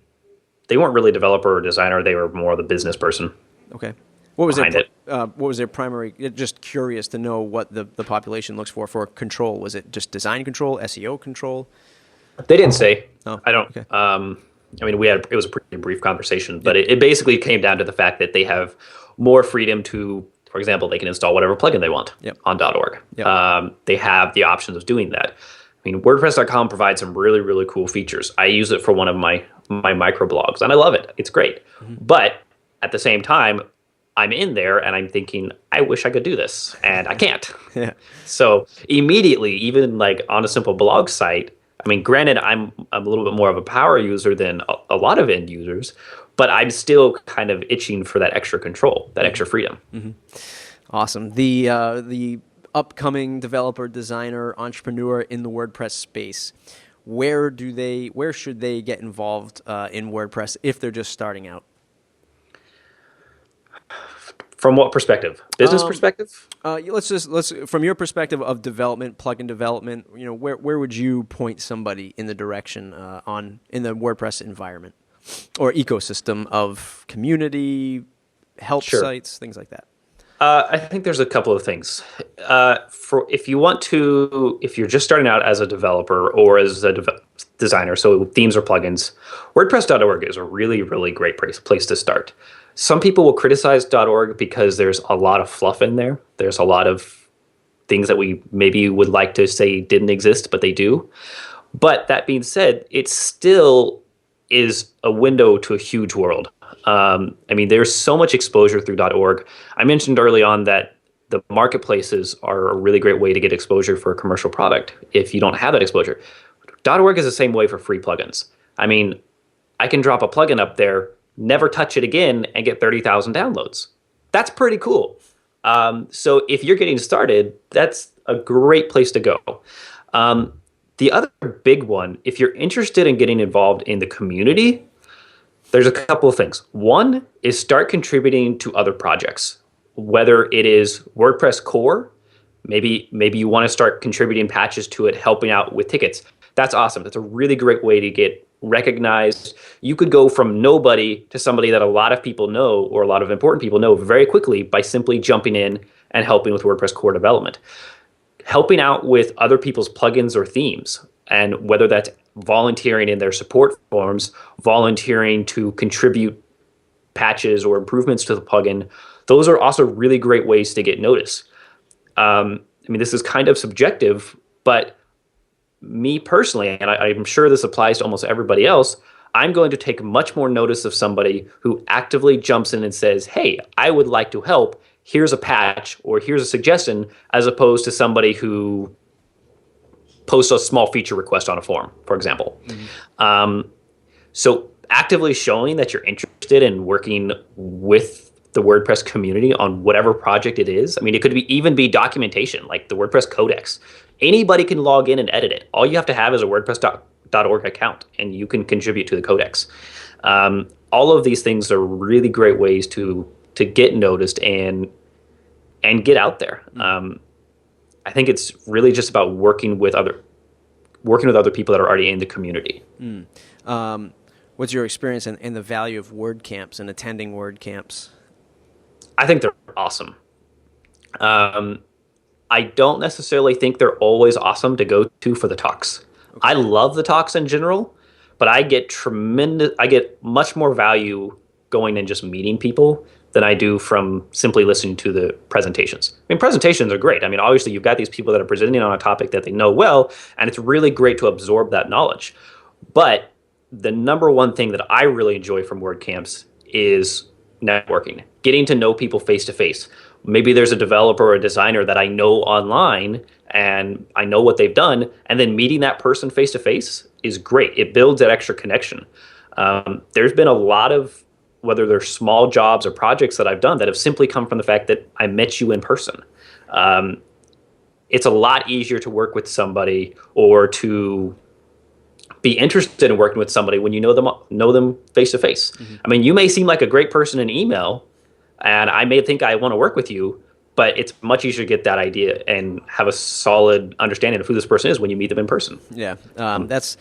weren't really developer or designer. They were more the business person. Okay. What was their primary? Just curious to know what the population looks for control. Was it just design control, SEO control? They didn't say. Oh, I don't. Okay. I mean, it was a pretty brief conversation, but it basically came down to the fact that they have more freedom to, for example, they can install whatever plugin they want on .org. Yep. They have the options of doing that. I mean, WordPress.com provides some really, really cool features. I use it for one of my microblogs, and I love it. It's great. Mm-hmm. But at the same time, I'm in there and I'm thinking, I wish I could do this, and I can't. Yeah. So immediately, even like on a simple blog site, I mean, granted, I'm a little bit more of a power user than a lot of end users, but I'm still kind of itching for that extra control, that extra freedom. Mm-hmm. Awesome. The upcoming developer, designer, entrepreneur in the WordPress space, where should they get involved in WordPress if they're just starting out? From what perspective? Business perspective? Let's from your perspective of development, plugin development. Where would you point somebody in the direction in the WordPress environment or ecosystem of community, help sites, things like that? I think there's a couple of things. If you're just starting out as a developer or as a designer, so themes or plugins, WordPress.org is a really, really great place to start. Some people will criticize .org because there's a lot of fluff in there. There's a lot of things that we maybe would like to say didn't exist, but they do. But that being said, it still is a window to a huge world. I mean, there's so much exposure through .org. I mentioned early on that the marketplaces are a really great way to get exposure for a commercial product if you don't have that exposure. .org is the same way for free plugins. I mean, I can drop a plugin up there, never touch it again, and get 30,000 downloads. That's pretty cool. So if you're getting started, that's a great place to go. The other big one, if you're interested in getting involved in the community, there's a couple of things. One is start contributing to other projects, whether it is WordPress core, maybe you want to start contributing patches to it, helping out with tickets. That's awesome. That's a really great way to get recognized. You could go from nobody to somebody that a lot of people know, or a lot of important people know, very quickly by simply jumping in and helping with WordPress core development. Helping out with other people's plugins or themes, and whether that's volunteering in their support forums, volunteering to contribute patches or improvements to the plugin, those are also really great ways to get noticed. I mean, this is kind of subjective, but me personally, and I'm sure this applies to almost everybody else, I'm going to take much more notice of somebody who actively jumps in and says, hey, I would like to help. Here's a patch, or here's a suggestion, as opposed to somebody who posts a small feature request on a forum, for example. So actively showing that you're interested in working with the WordPress community on whatever project it is. I mean, it could even be documentation, like the WordPress Codex. Anybody can log in and edit it. All you have to have is a WordPress.org account, and you can contribute to the Codex. All of these things are really great ways to get noticed and get out there. I think it's really just about working with other people that are already in the community. What's your experience in the value of WordCamps and attending WordCamps? I think they're awesome. I don't necessarily think they're always awesome to go to for the talks. Okay. I love the talks in general, but I get much more value going and just meeting people than I do from simply listening to the presentations. I mean, presentations are great. I mean, obviously you've got these people that are presenting on a topic that they know well, and it's really great to absorb that knowledge. But the number one thing that I really enjoy from WordCamps is networking, getting to know people face to face. Maybe there's a developer or a designer that I know online and I know what they've done, and then meeting that person face to face is great. It builds that extra connection. There's been a lot of, whether they're small jobs or projects that I've done, that have simply come from the fact that I met you in person. It's a lot easier to work with somebody or to be interested in working with somebody when you know them face to face. I mean, you may seem like a great person in email, and I may think I want to work with you, but it's much easier to get that idea and have a solid understanding of who this person is when you meet them in person. Yeah, that's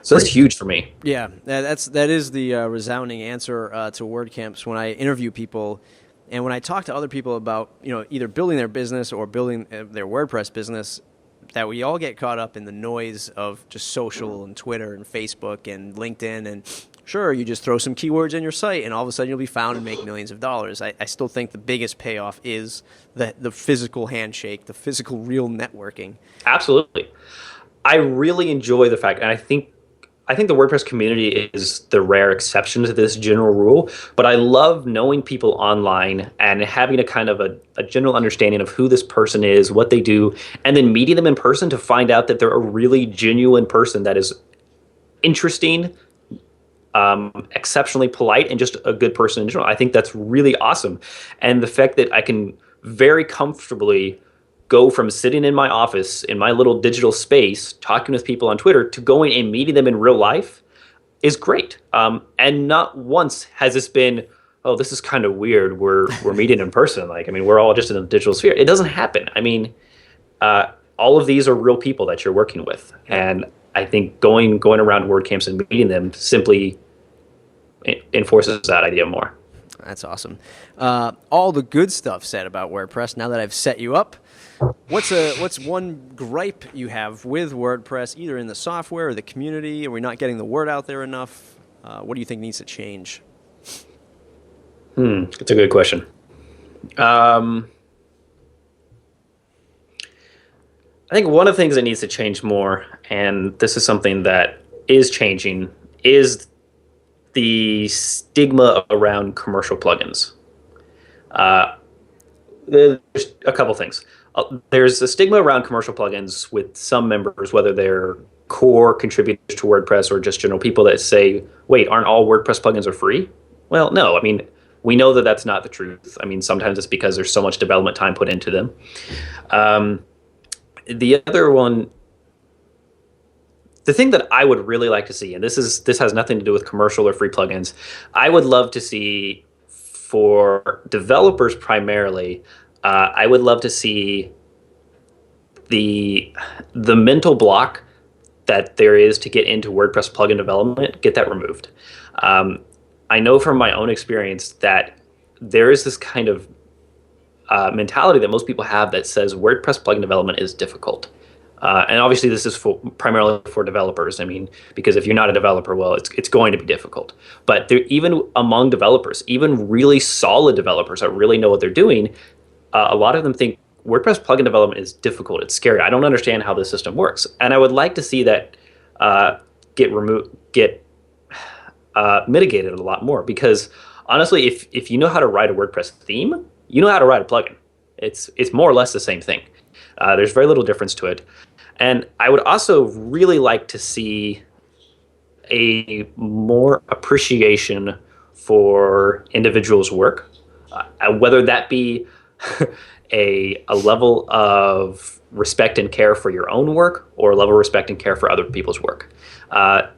huge for me. Yeah, that is the resounding answer to WordCamps when I interview people, and when I talk to other people about either building their business or building their WordPress business, that we all get caught up in the noise of just social and Twitter and Facebook and LinkedIn, and sure, you just throw some keywords in your site and all of a sudden you'll be found and make millions of dollars. I still think the biggest payoff is the physical handshake, the physical real networking. Absolutely. I really enjoy the fact, and I think the WordPress community is the rare exception to this general rule, but I love knowing people online and having a kind of a general understanding of who this person is, what they do, and then meeting them in person to find out that they're a really genuine person that is interesting, exceptionally polite, and just a good person in general. I think that's really awesome. And the fact that I can very comfortably go from sitting in my office in my little digital space talking with people on Twitter to going and meeting them in real life is great. And not once has this been, oh, this is kind of weird, we're meeting in person. Like, I mean, we're all just in the digital sphere. It doesn't happen. I mean, all of these are real people that you're working with. And I think going around WordCamps and meeting them simply enforces that idea more. That's awesome. All the good stuff said about WordPress. Now that I've set you up, what's one gripe you have with WordPress, either in the software or the community? Are we not getting the word out there enough? What do you think needs to change? It's a good question. I think one of the things that needs to change more, and this is something that is changing, is the stigma around commercial plugins. Uh, there's a couple things. There's a stigma around commercial plugins with some members, whether they're core contributors to WordPress or just general people that say, wait, aren't all WordPress plugins are free? Well, no. I mean, we know that that's not the truth. I mean, sometimes it's because there's so much development time put into them. Um, the other one, the thing that I would really like to see, and this has nothing to do with commercial or free plugins, I would love to see for developers primarily. I would love to see the mental block that there is to get into WordPress plugin development, get that removed. Um, I know from my own experience that there is this kind of mentality that most people have that says WordPress plugin development is difficult. And obviously, this is primarily for developers. I mean, because if you're not a developer, well, it's going to be difficult. But even among developers, even really solid developers that really know what they're doing, a lot of them think WordPress plugin development is difficult. It's scary. I don't understand how this system works. And I would like to see that get mitigated a lot more. Because honestly, if you know how to write a WordPress theme, you know how to write a plugin. It's more or less the same thing. There's very little difference to it. And I would also really like to see a more appreciation for individuals' work, whether that be a level of respect and care for your own work or a level of respect and care for other people's work. I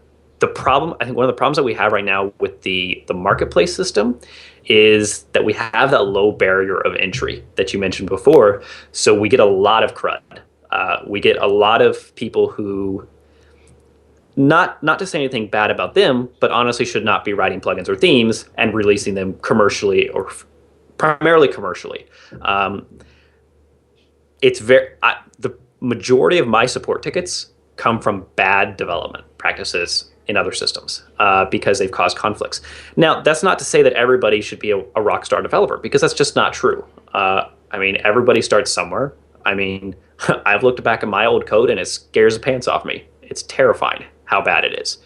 think one of the problems that we have right now with the marketplace system is that we have that low barrier of entry that you mentioned before. So we get a lot of crud. We get a lot of people who, not to say anything bad about them, but honestly should not be writing plugins or themes and releasing them commercially or primarily commercially. The majority of my support tickets come from bad development practices in other systems because they've caused conflicts. Now, that's not to say that everybody should be a rock star developer, because that's just not true. I mean, everybody starts somewhere. I mean, I've looked back at my old code and it scares the pants off me. It's terrifying how bad it is.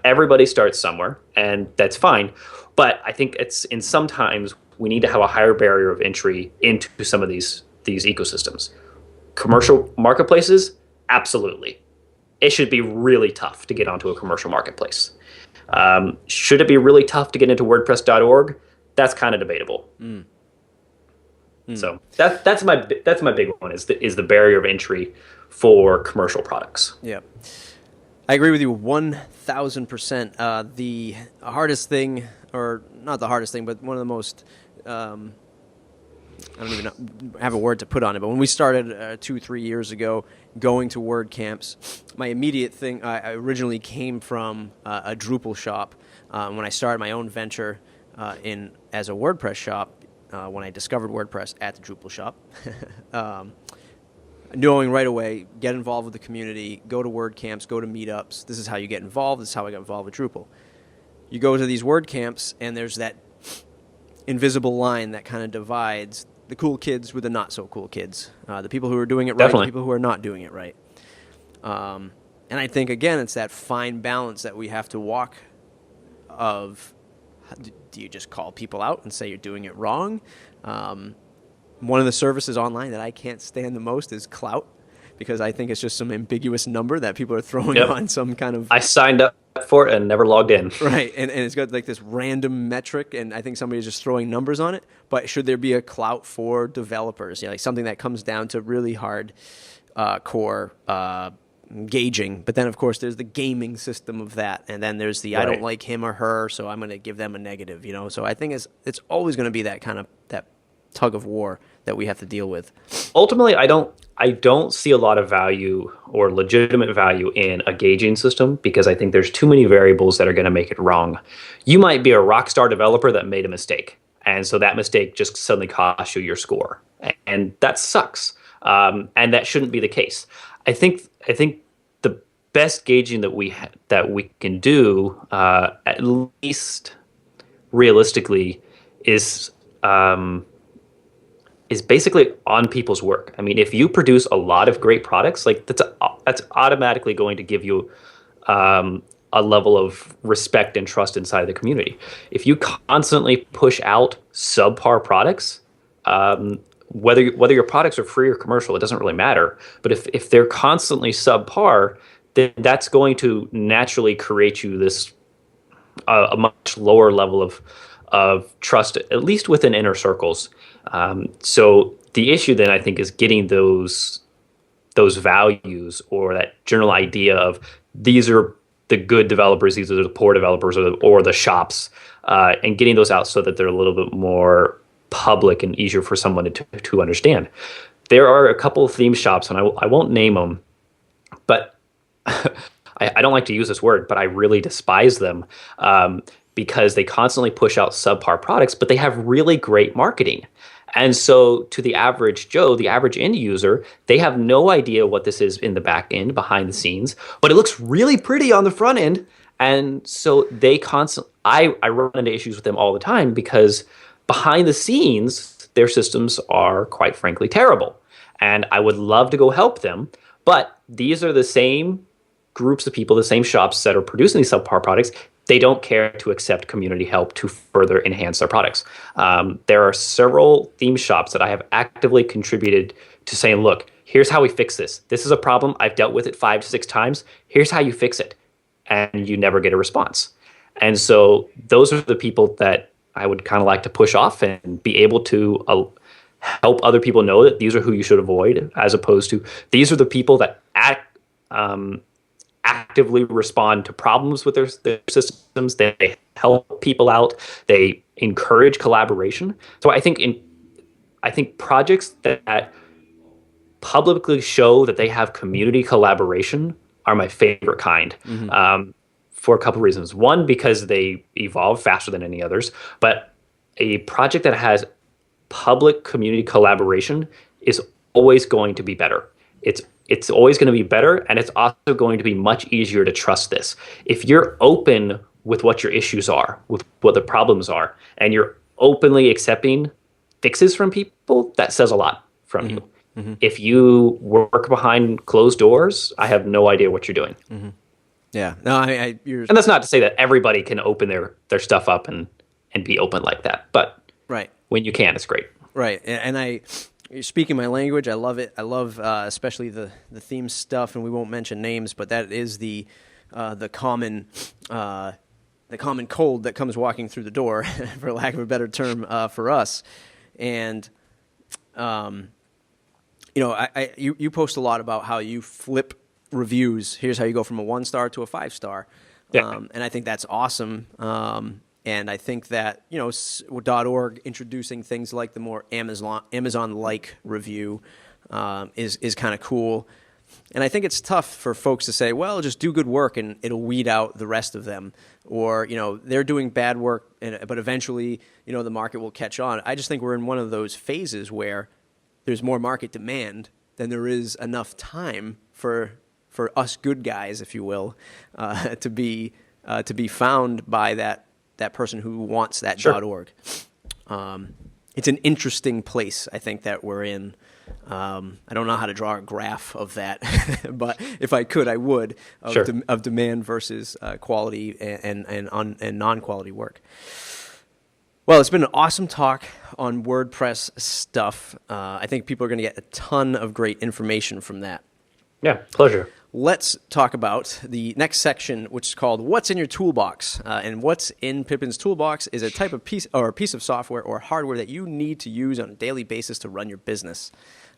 Everybody starts somewhere, and that's fine. But I think sometimes we need to have a higher barrier of entry into some of these ecosystems. Commercial marketplaces, absolutely. It should be really tough to get onto a commercial marketplace. Should it be really tough to get into WordPress.org? That's kind of debatable. So that's my big one is the barrier of entry for commercial products. Yeah, I agree with you 1,000%. The hardest thing, or not the hardest thing, but one of the most I don't even have a word to put on it, but when we started 2-3 years ago going to WordCamps, my immediate thing, I originally came from a Drupal shop. When I started my own venture as a WordPress shop, when I discovered WordPress at the Drupal shop, knowing right away, get involved with the community, go to WordCamps, go to meetups. This is how you get involved. This is how I got involved with Drupal. You go to these WordCamps, and there's that invisible line that kind of divides the cool kids with the not so cool kids, the people who are doing it right, Definitely. and the people who are not doing it right. And I think, again, it's that fine balance that we have to walk of, do you just call people out and say you're doing it wrong? One of the services online that I can't stand the most is Clout, because I think it's just some ambiguous number that people are throwing on some kind of... I signed up for it and never logged in. Right, and it's got like this random metric, and I think somebody's just throwing numbers on it. But should there be a Clout for developers? Like something that comes down to really hard core gauging. But then, of course, there's the gaming system of that, and then there's the I don't like him or her, so I'm going to give them a negative. So I think it's always going to be that kind of that tug of war that we have to deal with. Ultimately, I don't see a lot of value or legitimate value in a gauging system, because I think there's too many variables that are going to make it wrong. You might be a rock star developer that made a mistake, and so that mistake just suddenly costs you your score, and that sucks. And that shouldn't be the case. I think the best gauging that we can do, at least realistically, is is basically on people's work. I mean, if you produce a lot of great products, like that's automatically going to give you a level of respect and trust inside the community. If you constantly push out subpar products, whether your products are free or commercial, it doesn't really matter. But if they're constantly subpar, then that's going to naturally create you this a much lower level of trust, at least within inner circles. So the issue then, I think, is getting those values, or that general idea of these are the good developers, these are the poor developers, or the shops, and getting those out so that they're a little bit more public and easier for someone to understand. There are a couple of theme shops, and I won't name them, but I don't like to use this word, but I really despise them, because they constantly push out subpar products, but they have really great marketing. And so to the average Joe, the average end user, they have no idea what this is in the back end, behind the scenes, but it looks really pretty on the front end. And so I run into issues with them all the time, because behind the scenes, their systems are, quite frankly, terrible. And I would love to go help them, but these are the same groups of people, the same shops that are producing these subpar products. They don't care to accept community help to further enhance their products. There are several theme shops that I have actively contributed to saying, look, here's how we fix this. This is a problem. I've dealt with it 5 to 6 times. Here's how you fix it. And you never get a response. And so those are the people that I would kind of like to push off and be able to help other people know that these are who you should avoid, as opposed to these are the people that actively respond to problems with their systems. They help people out. They encourage collaboration. So I think projects that publicly show that they have community collaboration are my favorite kind. Mm-hmm. For a couple of reasons. One, because they evolve faster than any others, but a project that has public community collaboration is always going to be better. It's always going to be better, and it's also going to be much easier to trust this. If you're open with what your issues are, with what the problems are, and you're openly accepting fixes from people, that says a lot from mm-hmm. you. Mm-hmm. If you work behind closed doors, I have no idea what you're doing. Mm-hmm. Yeah. No, and that's not to say that everybody can open their stuff up and be open like that. But right. when you can, it's great. Right. And you're speaking my language. I love it. I love especially the theme stuff, and we won't mention names, but that is the common cold that comes walking through the door, for lack of a better term, for us. And you post a lot about how you flip reviews. Here's how you go from a 1-star to a 5-star. Yeah. And I think that's awesome. And I think that, .org introducing things like the more Amazon-like review is kind of cool. And I think it's tough for folks to say, well, just do good work and it'll weed out the rest of them. Or, they're doing bad work, but eventually, the market will catch on. I just think we're in one of those phases where there's more market demand than there is enough time for us good guys, if you will, to be found by that person who wants that Sure. .org. It's an interesting place, I think, that we're in. I don't know how to draw a graph of that, but if I could, I would, of, Sure. of demand versus quality and non-quality work. Well, it's been an awesome talk on WordPress stuff. I think people are going to get a ton of great information from that. Yeah, pleasure. Let's talk about the next section, which is called "What's in Your Toolbox?" And what's in Pippin's toolbox is a type of piece of software or hardware that you need to use on a daily basis to run your business.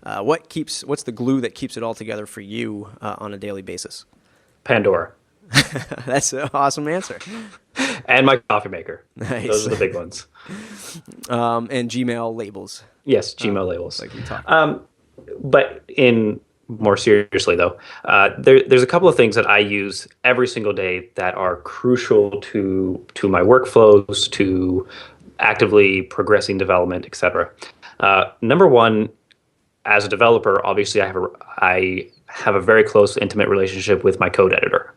What's the glue that keeps it all together for you on a daily basis? Pandora. That's an awesome answer. And my coffee maker. Nice. Those are the big ones. And Gmail labels. Yes, Gmail labels. Like we talked. But more seriously, though, there's a couple of things that I use every single day that are crucial to my workflows, to actively progressing development, etc. Number one, as a developer, obviously I have a very close, intimate relationship with my code editor.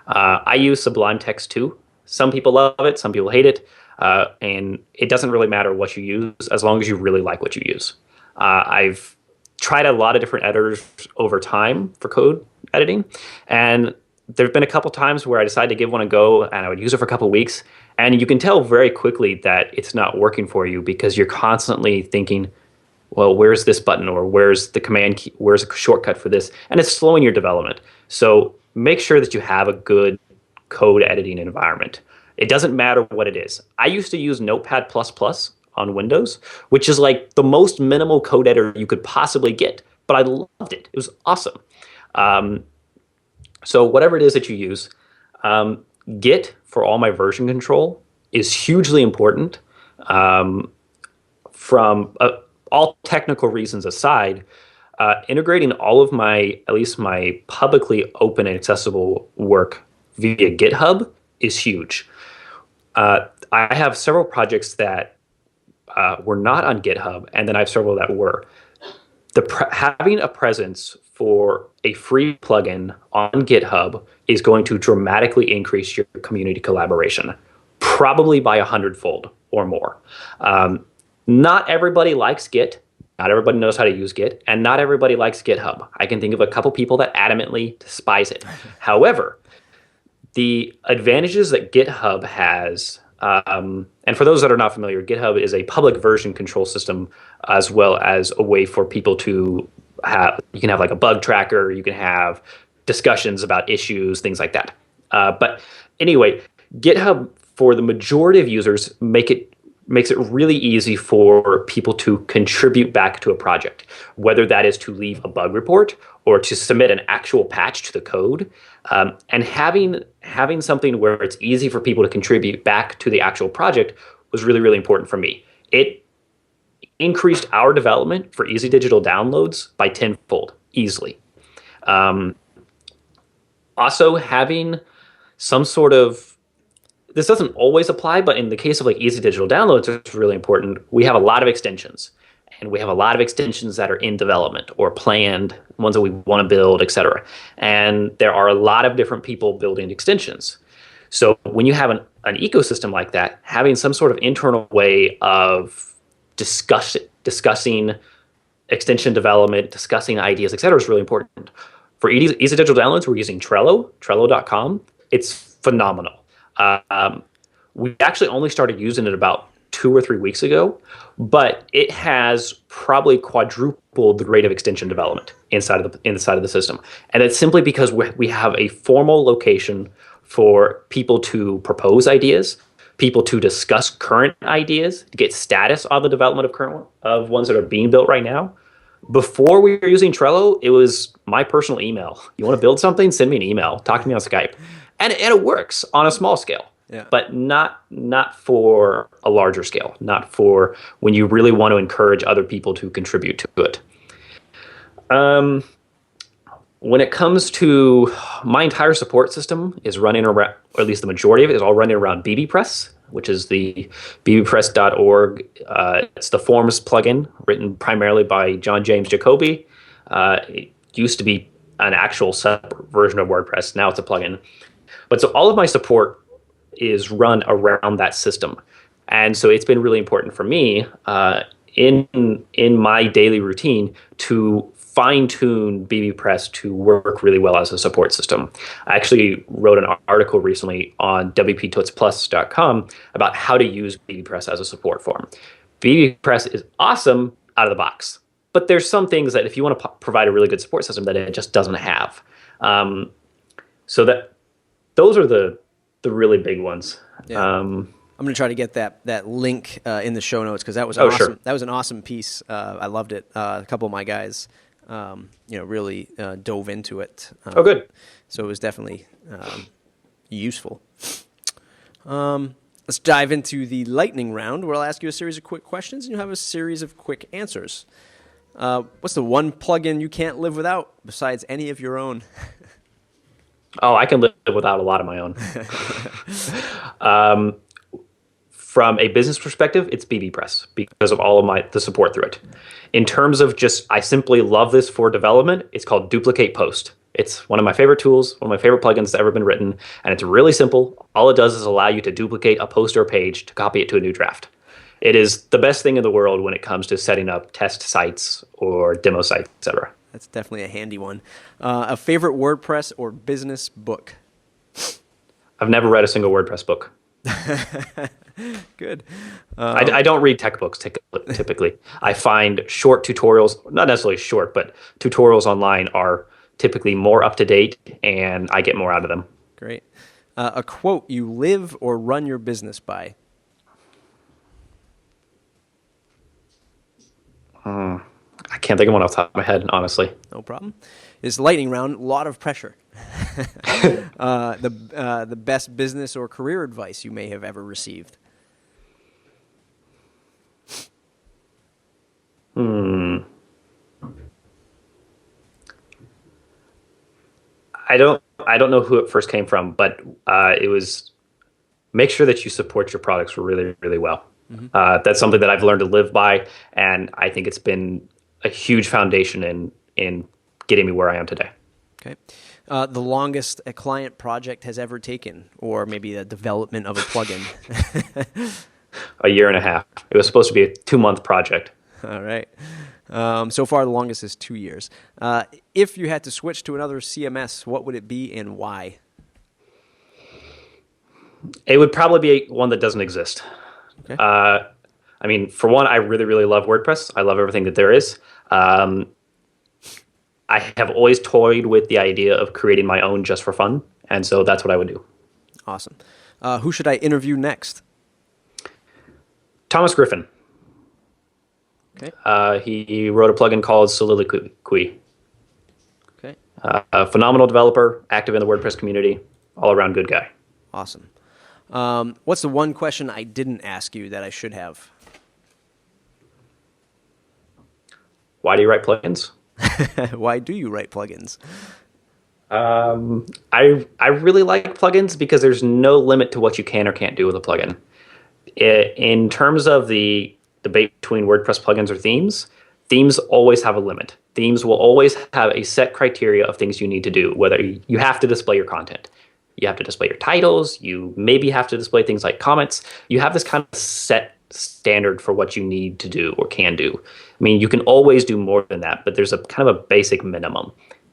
I use Sublime Text 2. Some people love it, some people hate it, and it doesn't really matter what you use as long as you really like what you use. I've tried a lot of different editors over time for code editing, and there have been a couple times where I decided to give one a go, and I would use it for a couple of weeks, and you can tell very quickly that it's not working for you because you're constantly thinking, well, where's this button, or where's the command key, where's a shortcut for this, and it's slowing your development. So make sure that you have a good code editing environment. It doesn't matter what it is. I used to use Notepad++ on Windows, which is like the most minimal code editor you could possibly get, but I loved it. It was awesome. So whatever it is that you use, Git for all my version control is hugely important. From all technical reasons aside, integrating all of at least my publicly open and accessible work via GitHub is huge. I have several projects that were not on GitHub, and then I have several that were. Having a presence for a free plugin on GitHub is going to dramatically increase your community collaboration, probably by 100-fold or more. Not everybody likes Git. Not everybody knows how to use Git, and not everybody likes GitHub. I can think of a couple people that adamantly despise it. However, the advantages that GitHub has, and for those that are not familiar, GitHub is a public version control system, as well as a way for people to have, you can have like a bug tracker, you can have discussions about issues, things like that. But anyway, GitHub, for the majority of users, makes it really easy for people to contribute back to a project, whether that is to leave a bug report or to submit an actual patch to the code. And having something where it's easy for people to contribute back to the actual project was really, really important for me. It increased our development for easy digital downloads by 10-fold, easily. Also, having some sort of, this doesn't always apply, but in the case of like easy digital downloads, it's really important. We have a lot of extensions, and we have a lot of extensions that are in development or planned, ones that we want to build, et cetera. And there are a lot of different people building extensions. So when you have an ecosystem like that, having some sort of internal way of discussing extension development, discussing ideas, et cetera, is really important. For easy digital downloads, we're using Trello, Trello.com. It's phenomenal. We actually only started using it about 2 or 3 weeks ago, but it has probably quadrupled the rate of extension development inside of the system. And it's simply because we have a formal location for people to propose ideas, people to discuss current ideas, to get status on the development of ones that are being built right now. Before we were using Trello, it was my personal email. You want to build something? Send me an email. Talk to me on Skype. And it works on a small scale, but not for a larger scale, not for when you really want to encourage other people to contribute to it. When it comes to my entire support system is running around, or at least the majority of it is all running around BBPress, which is the bbpress.org. It's the Forms plugin written primarily by John James Jacoby. It used to be an actual separate version of WordPress. Now it's a plugin. But so all of my support is run around that system. And so it's been really important for me in my daily routine to fine-tune BBPress to work really well as a support system. I actually wrote an article recently on wptootsplus.com about how to use BBPress as a support form. BBPress is awesome out of the box, but there's some things that if you want to provide a really good support system that it just doesn't have. So that those are the really big ones. Yeah. I'm going to try to get that link in the show notes because that was awesome. Sure. That was an awesome piece. I loved it. A couple of my guys, really dove into it. Oh, good. So it was definitely useful. Let's dive into the lightning round, where I'll ask you a series of quick questions, and you'll have a series of quick answers. What's the one plugin you can't live without besides any of your own? Oh, I can live without a lot of my own. From a business perspective, it's BBPress because of all of the support through it. In terms of just, I simply love this for development, it's called Duplicate Post. It's one of my favorite tools, one of my favorite plugins that's ever been written, and it's really simple. All it does is allow you to duplicate a post or a page to copy it to a new draft. It is the best thing in the world when it comes to setting up test sites or demo sites, etc. That's definitely a handy one. A favorite WordPress or business book? I've never read a single WordPress book. Good. I don't read tech books typically. I find short tutorials, not necessarily short, but tutorials online are typically more up to date, and I get more out of them. Great. A quote you live or run your business by? I can't think of one off the top of my head, honestly. No problem. This lightning round, a lot of pressure. The best business or career advice you may have ever received? I don't know who it first came from, but it was make sure that you support your products really, really well. That's something that I've learned to live by, and I think it's been a huge foundation in getting me where I am today. Okay. The longest a client project has ever taken, or maybe the development of a plugin? A year and a half. It was supposed to be a 2-month project. All right. So far, the longest is 2 years. If you had to switch to another CMS, what would it be and why? It would probably be one that doesn't exist. Okay. I mean, for one, I really, really love WordPress. I love everything that there is. I have always toyed with the idea of creating my own just for fun, and so that's what I would do. Awesome. Who should I interview next? Thomas Griffin. Okay. He wrote a plugin called Soliloquy. Okay. A phenomenal developer, active in the WordPress community, all-around good guy. Awesome. What's the one question I didn't ask you that I should have? Why do you write plugins? Why do you write plugins? I really like plugins because there's no limit to what you can or can't do with a plugin. In terms of the debate between WordPress plugins or themes, themes always have a limit. Themes will always have a set criteria of things you need to do, whether you have to display your content. You have to display your titles. You maybe have to display things like comments. You have this kind of set standard for what you need to do or can do. I mean, you can always do more than that, but there's a kind of a basic minimum.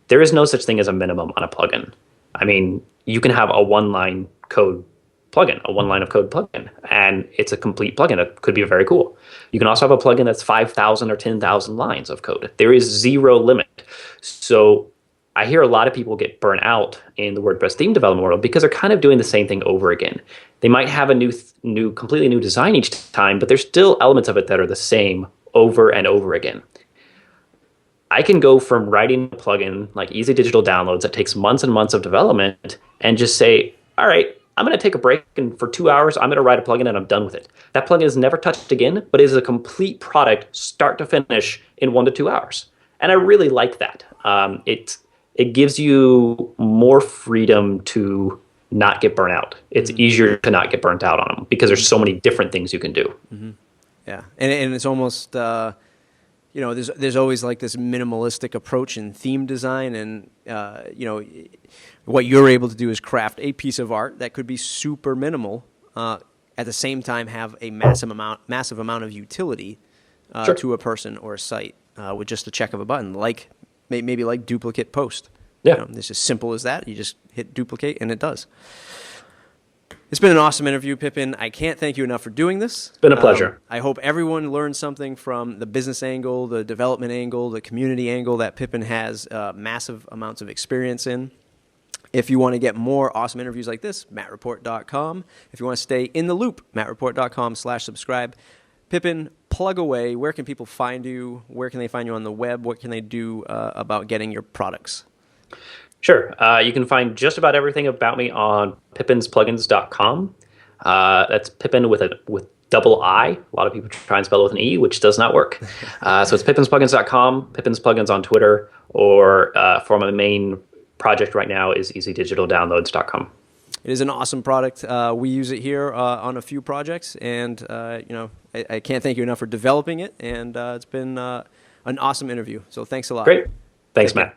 There is no such thing as a minimum on a plugin. I mean, you can have a one-line code plugin, a one line of code plugin, and it's a complete plugin. It could be very cool. You can also have a plugin that's 5,000 or 10,000 lines of code. There is zero limit. So I hear a lot of people get burnt out in the WordPress theme development world because they're kind of doing the same thing over again. They might have a completely new design each time, but there's still elements of it that are the same over and over again. I can go from writing a plugin like Easy Digital Downloads that takes months and months of development and just say, all right, I'm going to take a break, and for 2 hours, I'm going to write a plugin and I'm done with it. That plugin is never touched again, but is a complete product start to finish in 1 to 2 hours. And I really like that. It gives you more freedom to not get burnt out. It's easier to not get burnt out on them because there's so many different things you can do. Mm-hmm. Yeah, and it's almost there's always like this minimalistic approach in theme design, and what you're able to do is craft a piece of art that could be super minimal, at the same time have a massive amount of utility Sure. to a person or a site with just the check of a button, like maybe like duplicate post. Yeah. It's as simple as that. You just hit duplicate and it does. It's been an awesome interview, Pippin. I can't thank you enough for doing this. It's been a pleasure. I hope everyone learned something from the business angle, the development angle, the community angle that Pippin has massive amounts of experience in. If you want to get more awesome interviews like this, mattreport.com. If you want to stay in the loop, mattreport.com/subscribe. Pippin, plug away. Where can people find you? Where can they find you on the web? What can they do about getting your products? Sure. You can find just about everything about me on pippinspluggins.com. That's Pippin with double I. A lot of people try and spell it with an E, which does not work. So it's pippinspluggins.com, Pippin's Plugins on Twitter, or for my main project right now is easydigitaldownloads.com. It is an awesome product. We use it here on a few projects, and I can't thank you enough for developing it, and it's been an awesome interview. So thanks a lot. Great. Thanks, Matt.